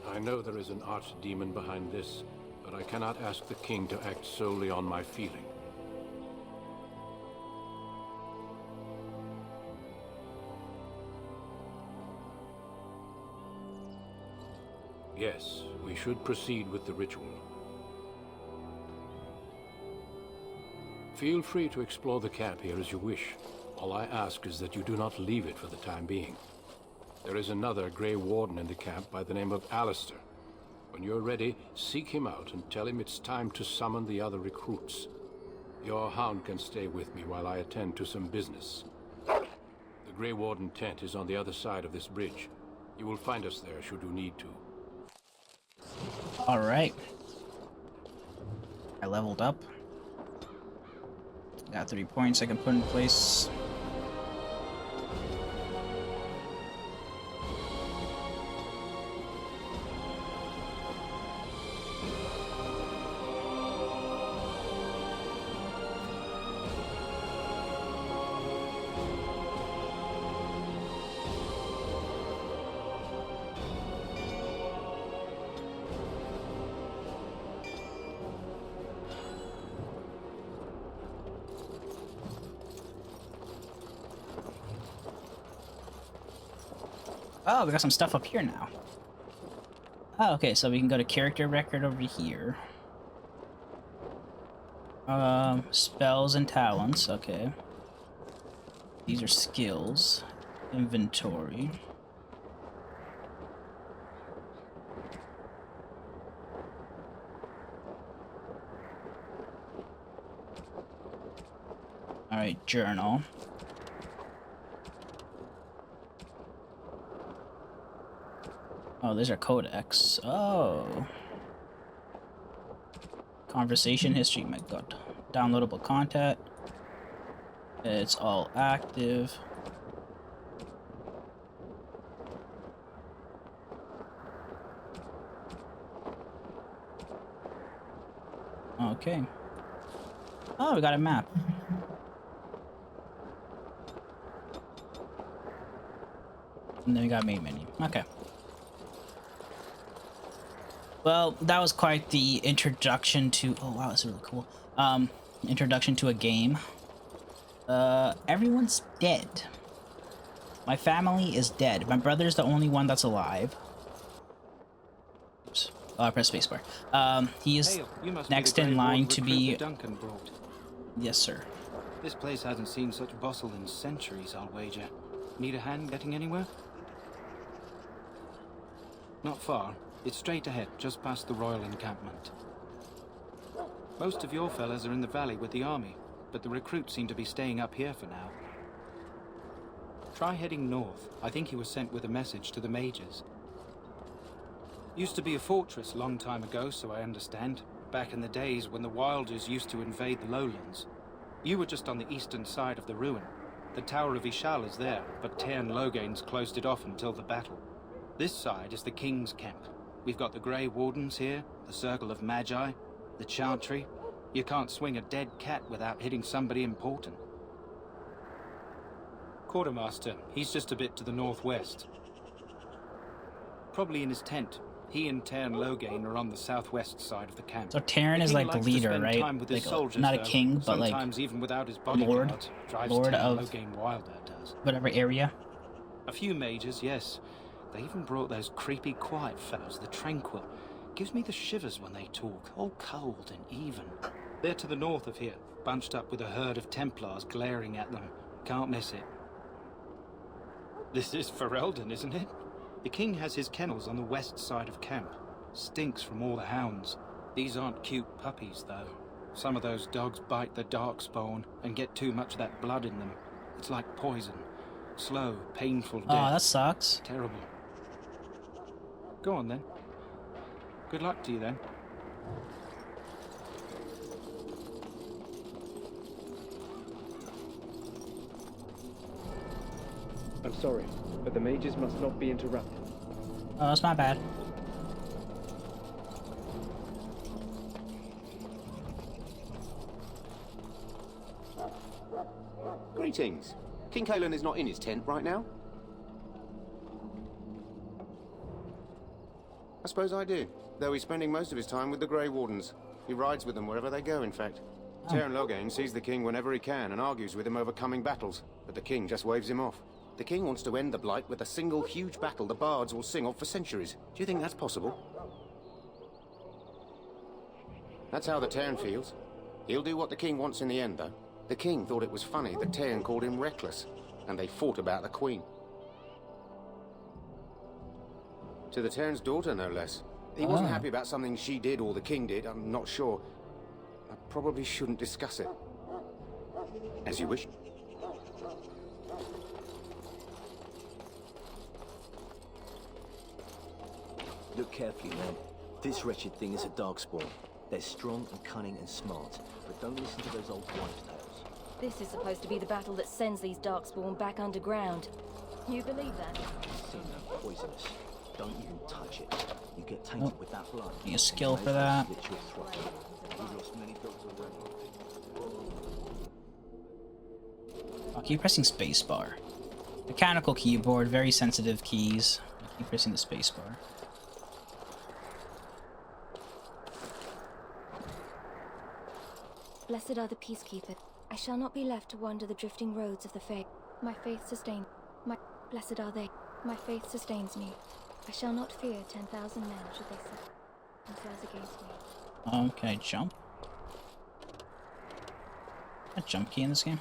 I know there is an archdemon behind this, but I cannot ask the king to act solely on my feeling. Yes, we should proceed with the ritual. Feel free to explore the camp here as you wish. All I ask is that you do not leave it for the time being. There is another Grey Warden in the camp by the name of Alistair. When you're ready, seek him out and tell him it's time to summon the other recruits. Your hound can stay with me while I attend to some business. The Grey Warden tent is on the other side of this bridge. You will find us there should you need to. Alright. I leveled up. Got 3 points I can put in place. Oh, we got some stuff up here now. Oh, okay, so we can go to character record over here. Spells and talents, okay. These are skills. Inventory. Alright, journal. Oh, these are codex. Oh. Conversation history, my god. Downloadable content. It's all active. Okay. Oh, we got a map. And then we got main menu. Okay. Well, that was quite the introduction to... Oh, wow, that's really cool. Introduction to a game. Everyone's dead. My family is dead. My brother's the only one that's alive. Oops. Oh, I pressed spacebar. He is next in line to be... Duncan brought. Yes, sir. This place hasn't seen such bustle in centuries, I'll wager. Need a hand getting anywhere? Not far. It's straight ahead, just past the royal encampment. Most of your fellas are in the valley with the army, but the recruits seem to be staying up here for now. Try heading north. I think he was sent with a message to the mages. Used to be a fortress long time ago, so I understand. Back in the days when the Wilders used to invade the lowlands. You were just on the eastern side of the ruin. The Tower of Ishal is there, but Tairn Logain's closed it off until the battle. This side is the King's camp. We've got the Grey Wardens here, the Circle of Magi, the Chantry. You can't swing a dead cat without hitting somebody important. Quartermaster, he's just a bit to the northwest. Probably in his tent. He and Tairn Logain are on the southwest side of the camp. So Tairn is like the leader, right? Like, soldiers, not a king, but like sometimes even without his Lord Lord of Logain wilder does. Whatever area. A few mages, yes. They even brought those creepy quiet fellows, the Tranquil. Gives me the shivers when they talk, all cold and even. They're to the north of here, bunched up with a herd of Templars glaring at them. Can't miss it. This is Ferelden, isn't it? The king has his kennels on the west side of camp. Stinks from all the hounds. These aren't cute puppies, though. Some of those dogs bite the darkspawn and get too much of that blood in them. It's like poison. Slow, painful death. Oh, that sucks. Terrible. Go on, then. Good luck to you, then. I'm sorry, but the mages must not be interrupted. Oh, that's my bad. Greetings. King Kalen is not in his tent right now? I suppose I do, though he's spending most of his time with the Grey Wardens. He rides with them wherever they go, in fact. Tairn Logain sees the king whenever he can and argues with him over coming battles, but the king just waves him off. The king wants to end the Blight with a single huge battle the bards will sing of for centuries. Do you think that's possible? That's how the Tairn feels. He'll do what the king wants in the end, though. The king thought it was funny that Tairn called him reckless, and they fought about the queen. To the Tairn's daughter, no less. He wasn't happy about something she did or the king did, I'm not sure. I probably shouldn't discuss it. As you wish. Look carefully, man. This wretched thing is a darkspawn. They're strong and cunning and smart, but don't listen to those old wives' tales. This is supposed to be the battle that sends these darkspawn back underground. You believe that? See, they're poisonous. Don't even touch it. You get tainted with that blood. Need a skill for that. We've lost many dogs already. I'll keep pressing spacebar. Mechanical keyboard, very sensitive keys. I keep pressing the spacebar. Blessed are the peacekeepers. I shall not be left to wander the drifting roads of the faith. My faith sustains. Blessed are they. My faith sustains me. I shall not fear 10,000 men should they set themselves against me. Can I jump? A jump key in this game?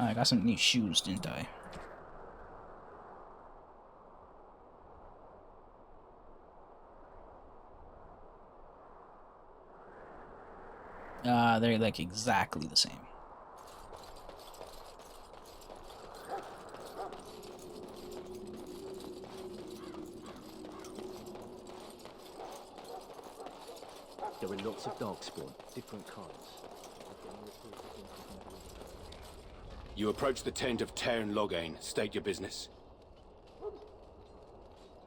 Oh, I got some new shoes, didn't I? They're like exactly the same. There are lots of darkspawn, different kinds. You approach the tent of Tairn Logain. State your business.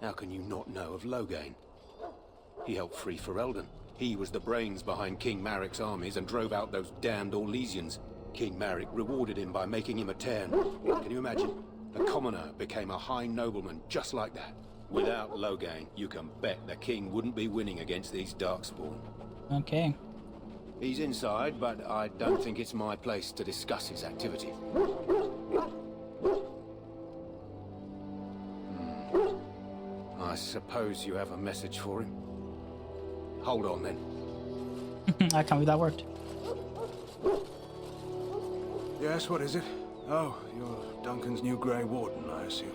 How can you not know of Loghain? He helped free Ferelden. He was the brains behind King Maric's armies and drove out those damned Orlesians. King Maric rewarded him by making him a Tairn. Can you imagine? A commoner became a high nobleman just like that. Without Loghain, you can bet the king wouldn't be winning against these Darkspawn. Okay. He's inside, but I don't think it's my place to discuss his activity. I suppose you have a message for him. Hold on, then. I can't believe that worked. Yes, what is it? Oh, you're Duncan's new Grey Warden, I assume.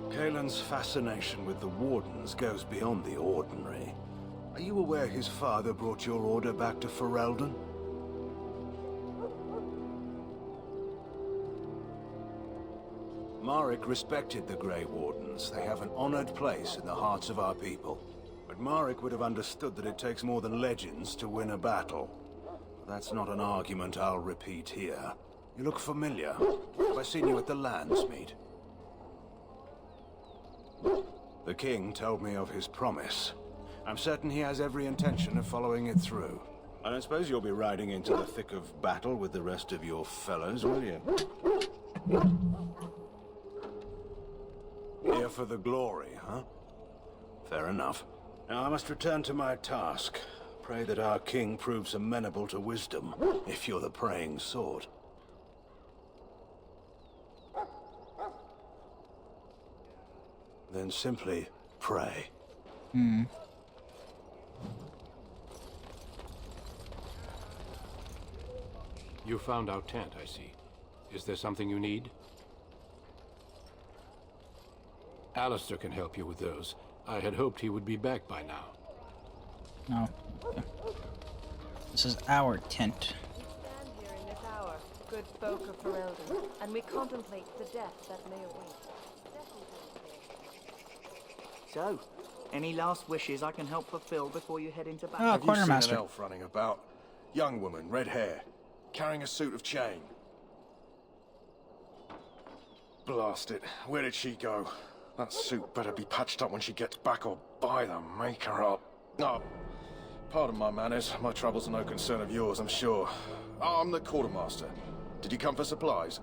Kaelin's fascination with the Wardens goes beyond the ordinary. Are you aware his father brought your order back to Ferelden? Maric respected the Grey Wardens. They have an honored place in the hearts of our people. But Maric would have understood that it takes more than legends to win a battle. That's not an argument I'll repeat here. You look familiar. Have I seen you at the Landsmeet? The king told me of his promise. I'm certain he has every intention of following it through. I don't suppose you'll be riding into the thick of battle with the rest of your fellows, will you? Here for the glory, huh? Fair enough. Now I must return to my task. Pray that our king proves amenable to wisdom, if you're the praying sort. Then simply pray. You found our tent, I see. Is there something you need? Alistair can help you with those. I had hoped he would be back by now. No. Okay. This is our tent. We stand here in this hour, good folk of Ferelden, and we contemplate the death that may await. So, any last wishes I can help fulfill before you head into battle? Oh, Have you seen quartermaster. an elf running about? Young woman, red hair, carrying a suit of chain. Blast it. Where did she go? That suit better be patched up when she gets back, or by the maker up. Oh, pardon my manners. My troubles are no concern of yours, I'm sure. Oh, I'm the quartermaster. Did you come for supplies?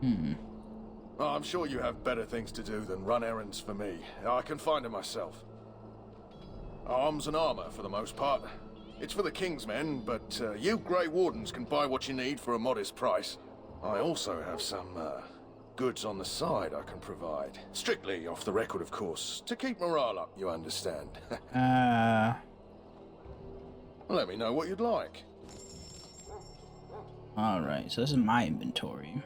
Oh, I'm sure you have better things to do than run errands for me. I can find them myself. Arms and armor, for the most part. It's for the King's men, but you Grey Wardens can buy what you need for a modest price. I also have some goods on the side I can provide. Strictly off the record, of course. To keep morale up, you understand. Let me know what you'd like. Alright, so this is my inventory.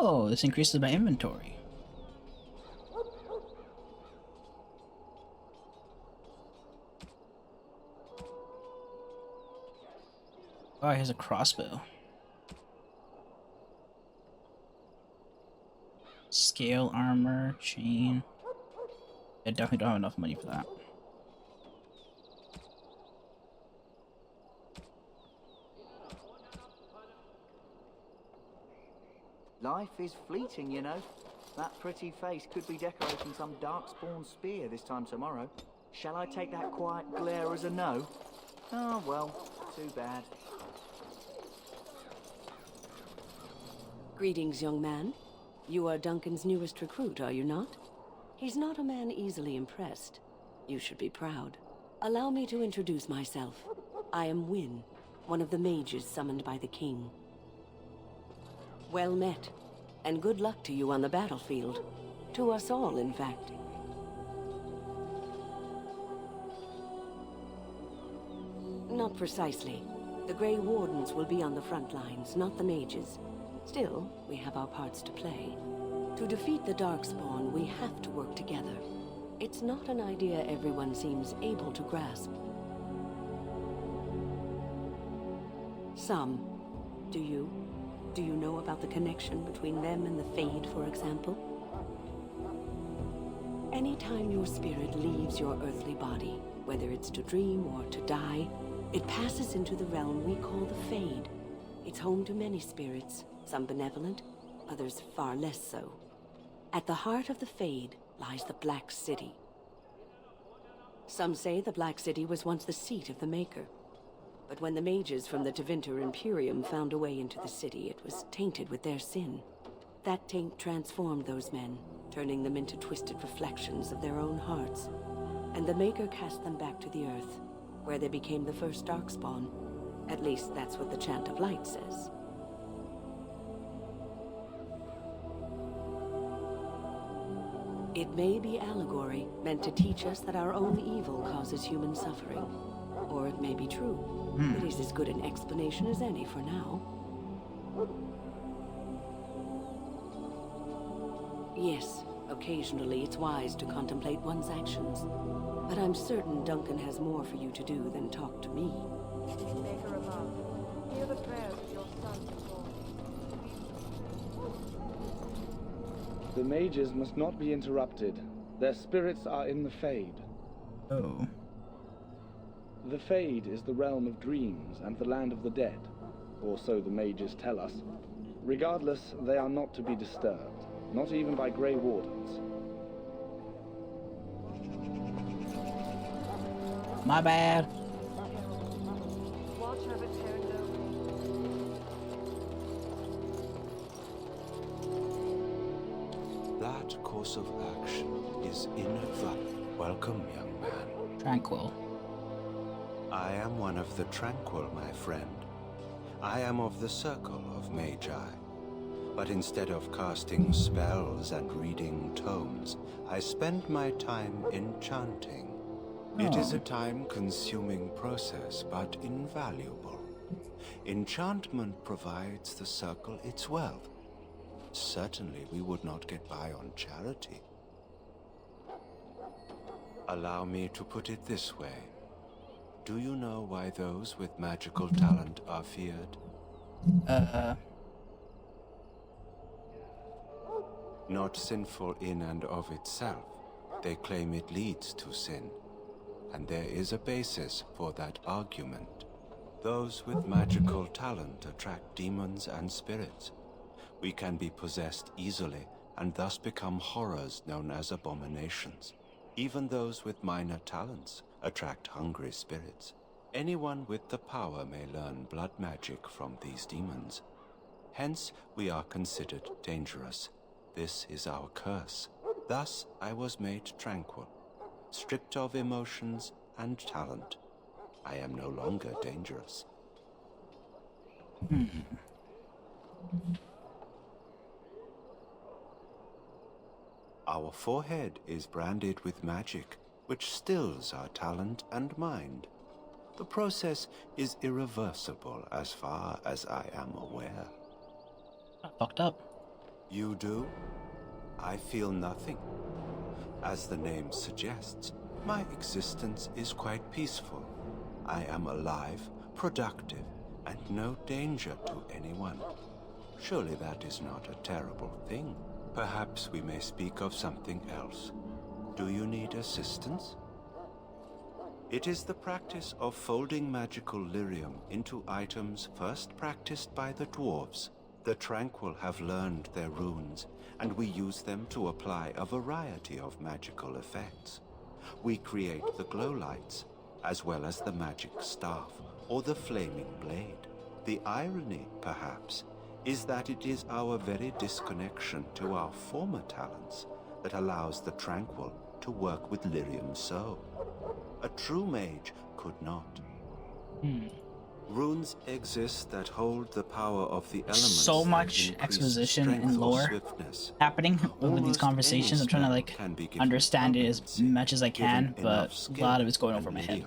Oh, this increases my inventory. Oh, here's a crossbow. Scale armor, chain. I definitely don't have enough money for that. Life is fleeting, you know. That pretty face could be decorating some darkspawn spear this time tomorrow. Shall I take that quiet glare as a no? Oh, well, too bad. Greetings, young man. You are Duncan's newest recruit, are you not? He's not a man easily impressed. You should be proud. Allow me to introduce myself. I am Wynne, one of the mages summoned by the king. Well met, and good luck to you on the battlefield. To us all, in fact. Not precisely. The Grey Wardens will be on the front lines, not the mages. Still, we have our parts to play. To defeat the Darkspawn, we have to work together. It's not an idea everyone seems able to grasp. Some. Do you? Do you know about the connection between them and the Fade, for example? Anytime your spirit leaves your earthly body, whether it's to dream or to die, it passes into the realm we call the Fade. It's home to many spirits, some benevolent, others far less so. At the heart of the Fade lies the Black City. Some say the Black City was once the seat of the Maker. But when the mages from the Tevinter Imperium found a way into the city, it was tainted with their sin. That taint transformed those men, turning them into twisted reflections of their own hearts. And the Maker cast them back to the Earth, where they became the first Darkspawn. At least that's what the Chant of Light says. It may be allegory, meant to teach us that our own evil causes human suffering. Or it may be true. It is as good an explanation as any for now. Yes, occasionally it's wise to contemplate one's actions. But I'm certain Duncan has more for you to do than talk to me. Maker above, hear the prayers of your sons and daughters. The mages must not be interrupted. Their spirits are in the Fade. Oh. The Fade is the realm of dreams and the land of the dead, or so the mages tell us. Regardless, they are not to be disturbed, not even by Grey Wardens. My bad. Watch over Terran That course of action is inadvertent. Welcome, young man. Tranquil. I am one of the Tranquil, my friend. I am of the Circle of Magi. But instead of casting spells and reading tomes, I spend my time enchanting. It is a time-consuming process, but invaluable. Enchantment provides the Circle its wealth. Certainly we would not get by on charity. Allow me to put it this way. Do you know why those with magical talent are feared? Not sinful in and of itself. They claim it leads to sin. And there is a basis for that argument. Those with magical talent attract demons and spirits. We can be possessed easily and thus become horrors known as abominations. Even those with minor talents attract hungry spirits. Anyone with the power may learn blood magic from these demons. Hence, we are considered dangerous. This is our curse. Thus, I was made tranquil, stripped of emotions and talent. I am no longer dangerous. Our forehead is branded with magic, which stills our talent and mind. The process is irreversible as far as I am aware. Fucked up. You do? I feel nothing. As the name suggests, my existence is quite peaceful. I am alive, productive, and no danger to anyone. Surely that is not a terrible thing. Perhaps we may speak of something else. Do you need assistance? It is the practice of folding magical lyrium into items first practiced by the dwarves. The Tranquil have learned their runes, and we use them to apply a variety of magical effects. We create the glow lights, as well as the magic staff, or the flaming blade. The irony, perhaps, is that it is our very disconnection to our former talents that allows the Tranquil to work with lyrium so. A true mage could not. Runes exist that hold the power of the elements. So much exposition and lore happening over these conversations. I'm trying to like understand it as much as I can, but a lot of it's going over my head.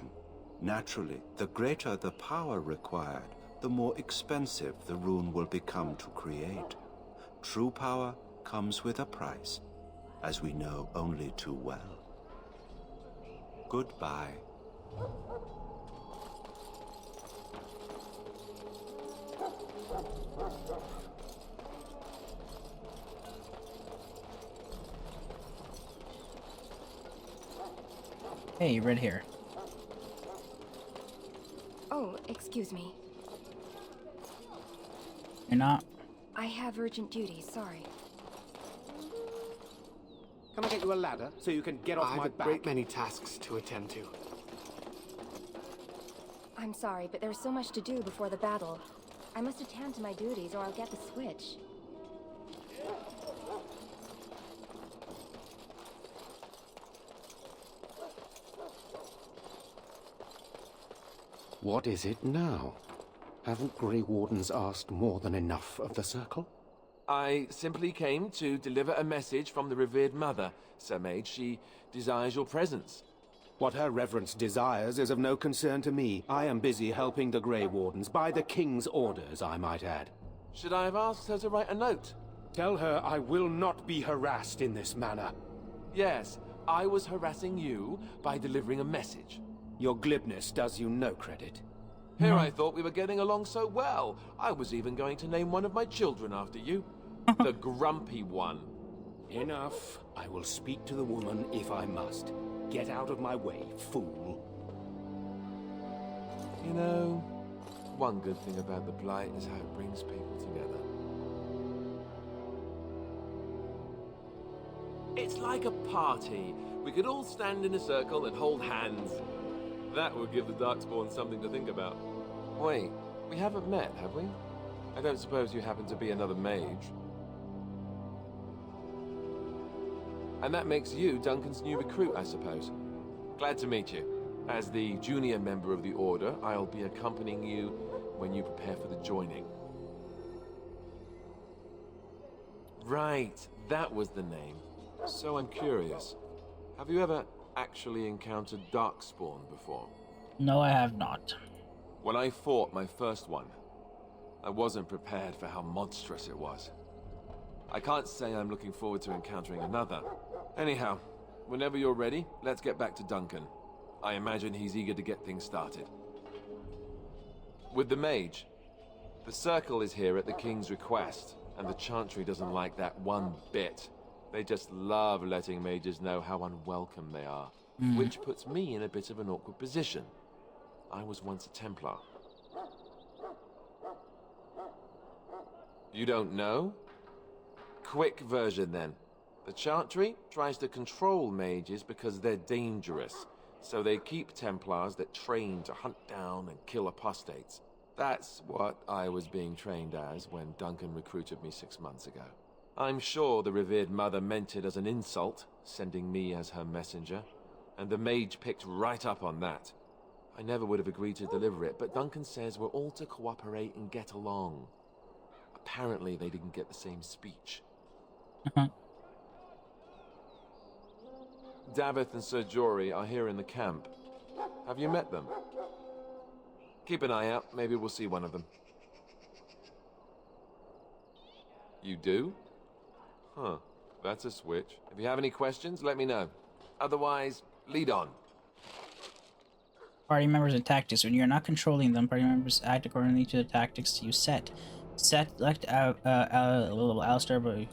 Naturally, the greater the power required, the more expensive the rune will become to create. True power comes with a price, as we know only too well. Goodbye. Hey, red hair. Oh, excuse me. You're not? I have urgent duties, sorry. Can I get you a ladder so you can get off my back? I have a great many tasks to attend to. I'm sorry, but there's so much to do before the battle. I must attend to my duties or I'll get the switch. What is it now? Haven't Grey Wardens asked more than enough of the Circle? I simply came to deliver a message from the revered mother, Sir Mage. She desires your presence. What her reverence desires is of no concern to me. I am busy helping the Grey Wardens, by the King's orders, I might add. Should I have asked her to write a note? Tell her I will not be harassed in this manner. Yes, I was harassing you by delivering a message. Your glibness does you no credit. Here I thought we were getting along so well. I was even going to name one of my children after you. The grumpy one. Enough. I will speak to the woman if I must. Get out of my way, fool. You know, one good thing about the Blight is how it brings people together. It's like a party. We could all stand in a circle and hold hands. That would give the Darkspawn something to think about. Wait, we haven't met, have we? I don't suppose you happen to be another mage. And that makes you Duncan's new recruit, I suppose. Glad to meet you. As the junior member of the Order, I'll be accompanying you when you prepare for the joining. Right, that was the name. So I'm curious. Have you ever actually encountered Darkspawn before? No, I have not. When I fought my first one, I wasn't prepared for how monstrous it was. I can't say I'm looking forward to encountering another. Anyhow, whenever you're ready, let's get back to Duncan. I imagine he's eager to get things started. With the mage, the Circle is here at the King's request, and the Chantry doesn't like that one bit. They just love letting mages know how unwelcome they are, which puts me in a bit of an awkward position. I was once a Templar. You don't know? Quick version then. The Chantry tries to control mages because they're dangerous, so they keep Templars that train to hunt down and kill apostates. That's what I was being trained as when Duncan recruited me 6 months ago. I'm sure the revered mother meant it as an insult, sending me as her messenger, and the mage picked right up on that. I never would have agreed to deliver it, but Duncan says we're all to cooperate and get along. Apparently they didn't get the same speech. Davith and Sir Jory are here in the camp. Have you met them? Keep an eye out, maybe we'll see one of them. You do? Huh, that's a switch. If you have any questions, let me know. Otherwise, lead on. Party members and tactics. When you're not controlling them, party members act accordingly to the tactics you set. Select Alistair, but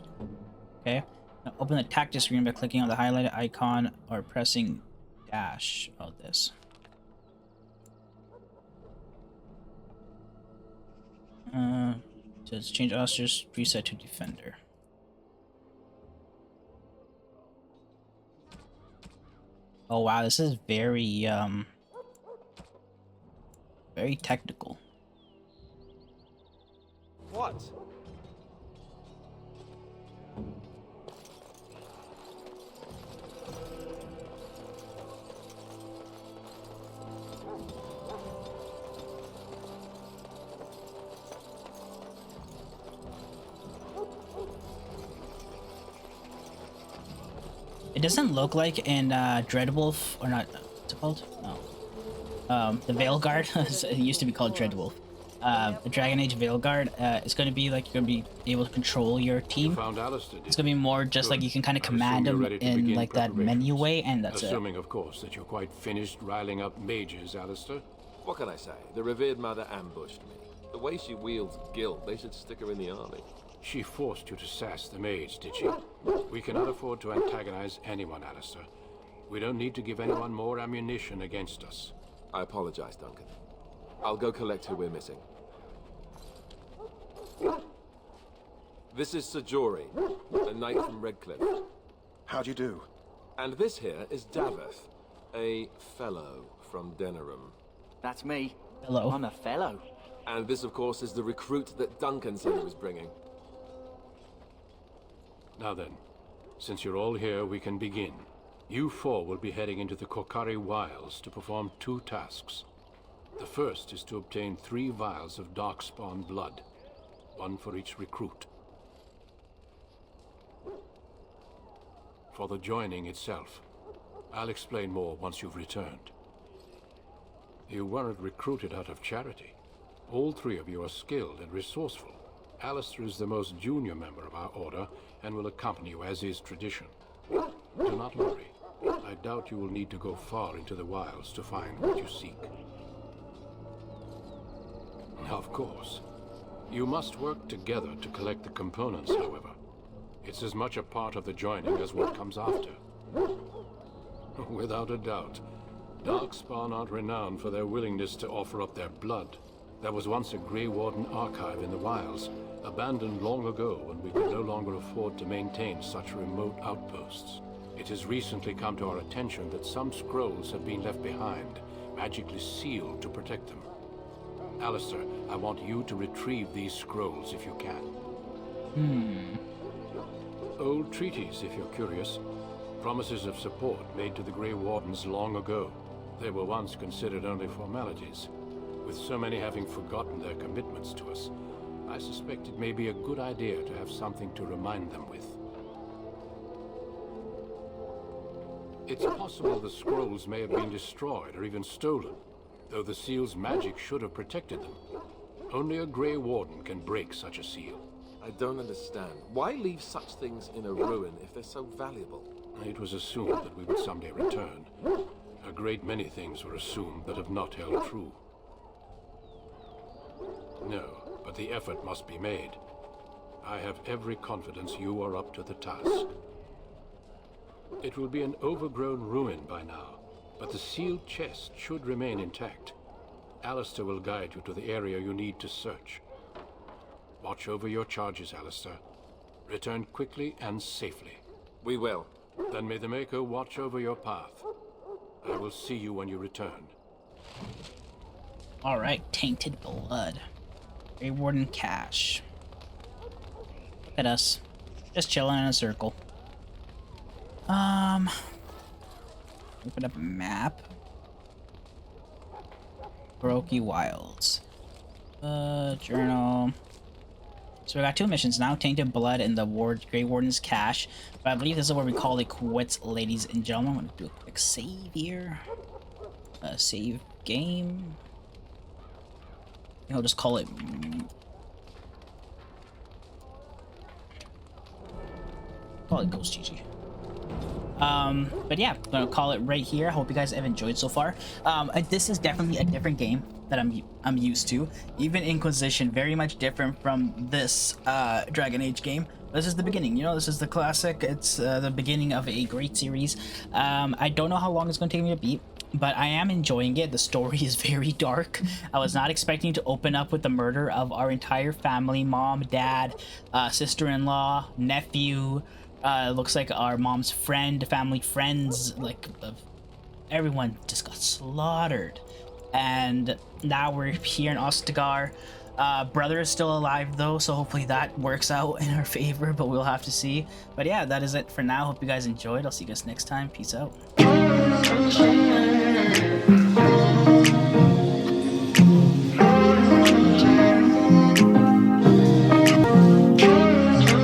okay. Now open the tactics screen by clicking on the highlighted icon or pressing dash. Oh, this. Let's change Alistair's preset to defender. Oh wow, this is very very technical. What? It doesn't look like in Dreadwolf, or not, what's it called? No. The Veilguard, it used to be called Dreadwolf. The Dragon Age Veilguard, it's going to be like you're going to be able to control your team. It's going to be more just like you can kind of command them in like that menu way, and that's Assuming, of course, that you're quite finished riling up mages, Alistair. What can I say? The revered mother ambushed me. The way she wields guilt, they should stick her in the army. She forced you to sass the mage, did she? We cannot afford to antagonize anyone, Alistair. We don't need to give anyone more ammunition against us. I apologize, Duncan. I'll go collect who we're missing. This is Sir Jory, a knight from Redcliffe. How'd you do? And this here is Daveth, a fellow from Denerim. That's me. Hello. I'm a fellow. And this, of course, is the recruit that Duncan said he was bringing. Now then, since you're all here, we can begin. You four will be heading into the Korcari Wilds to perform 2 tasks. The first is to obtain 3 vials of Darkspawn blood, 1 for each recruit. For the joining itself, I'll explain more once you've returned. You weren't recruited out of charity. All 3 of you are skilled and resourceful. Alistair is the most junior member of our order and will accompany you as is tradition. Do not worry. I doubt you will need to go far into the wilds to find what you seek. Of course. You must work together to collect the components, however. It's as much a part of the joining as what comes after. Without a doubt, Darkspawn aren't renowned for their willingness to offer up their blood. There was once a Grey Warden archive in the wilds, abandoned long ago when we could no longer afford to maintain such remote outposts. It has recently come to our attention that some scrolls have been left behind, magically sealed to protect them. Alistair, I want you to retrieve these scrolls if you can. Old treaties, if you're curious. Promises of support made to the Grey Wardens long ago. They were once considered only formalities. With so many having forgotten their commitments to us, I suspect it may be a good idea to have something to remind them with. It's possible the scrolls may have been destroyed or even stolen, though the seal's magic should have protected them. Only a Grey Warden can break such a seal. I don't understand. Why leave such things in a ruin if they're so valuable? It was assumed that we would someday return. A great many things were assumed that have not held true. No, but the effort must be made. I have every confidence you are up to the task. It will be an overgrown ruin by now, but the sealed chest should remain intact. Alistair will guide you to the area you need to search. Watch over your charges, Alistair. Return quickly and safely. We will. Then may the Maker watch over your path. I will see you when you return. Alright, tainted blood. Grey Warden cache. Look at us. Just chilling in a circle. Open up a map. Korcari Wilds. Journal. So we got 2 missions now, Tainted Blood and the Grey Warden's Cache. But I believe this is where we call it quits, ladies and gentlemen. I'm gonna do a quick save here. Save game. I think I'll just call it... Ghost GG. But yeah, I'm gonna call it right here. I hope you guys have enjoyed so far. This is definitely a different game that I'm used to. Even Inquisition, very much different from this Dragon Age game. This is the beginning, you know, this is the classic. It's the beginning of a great series. I don't know how long it's gonna take me to beat, but I am enjoying it. The story is very dark. I was not expecting to open up with the murder of our entire family, mom, dad, sister-in-law, nephew. Looks like our mom's friend, family friends, like everyone just got slaughtered. And now we're here in Ostagar. Brother is still alive though, so hopefully that works out in our favor, but we'll have to see. But yeah, that is it for now. Hope you guys enjoyed. I'll see you guys next time. Peace out.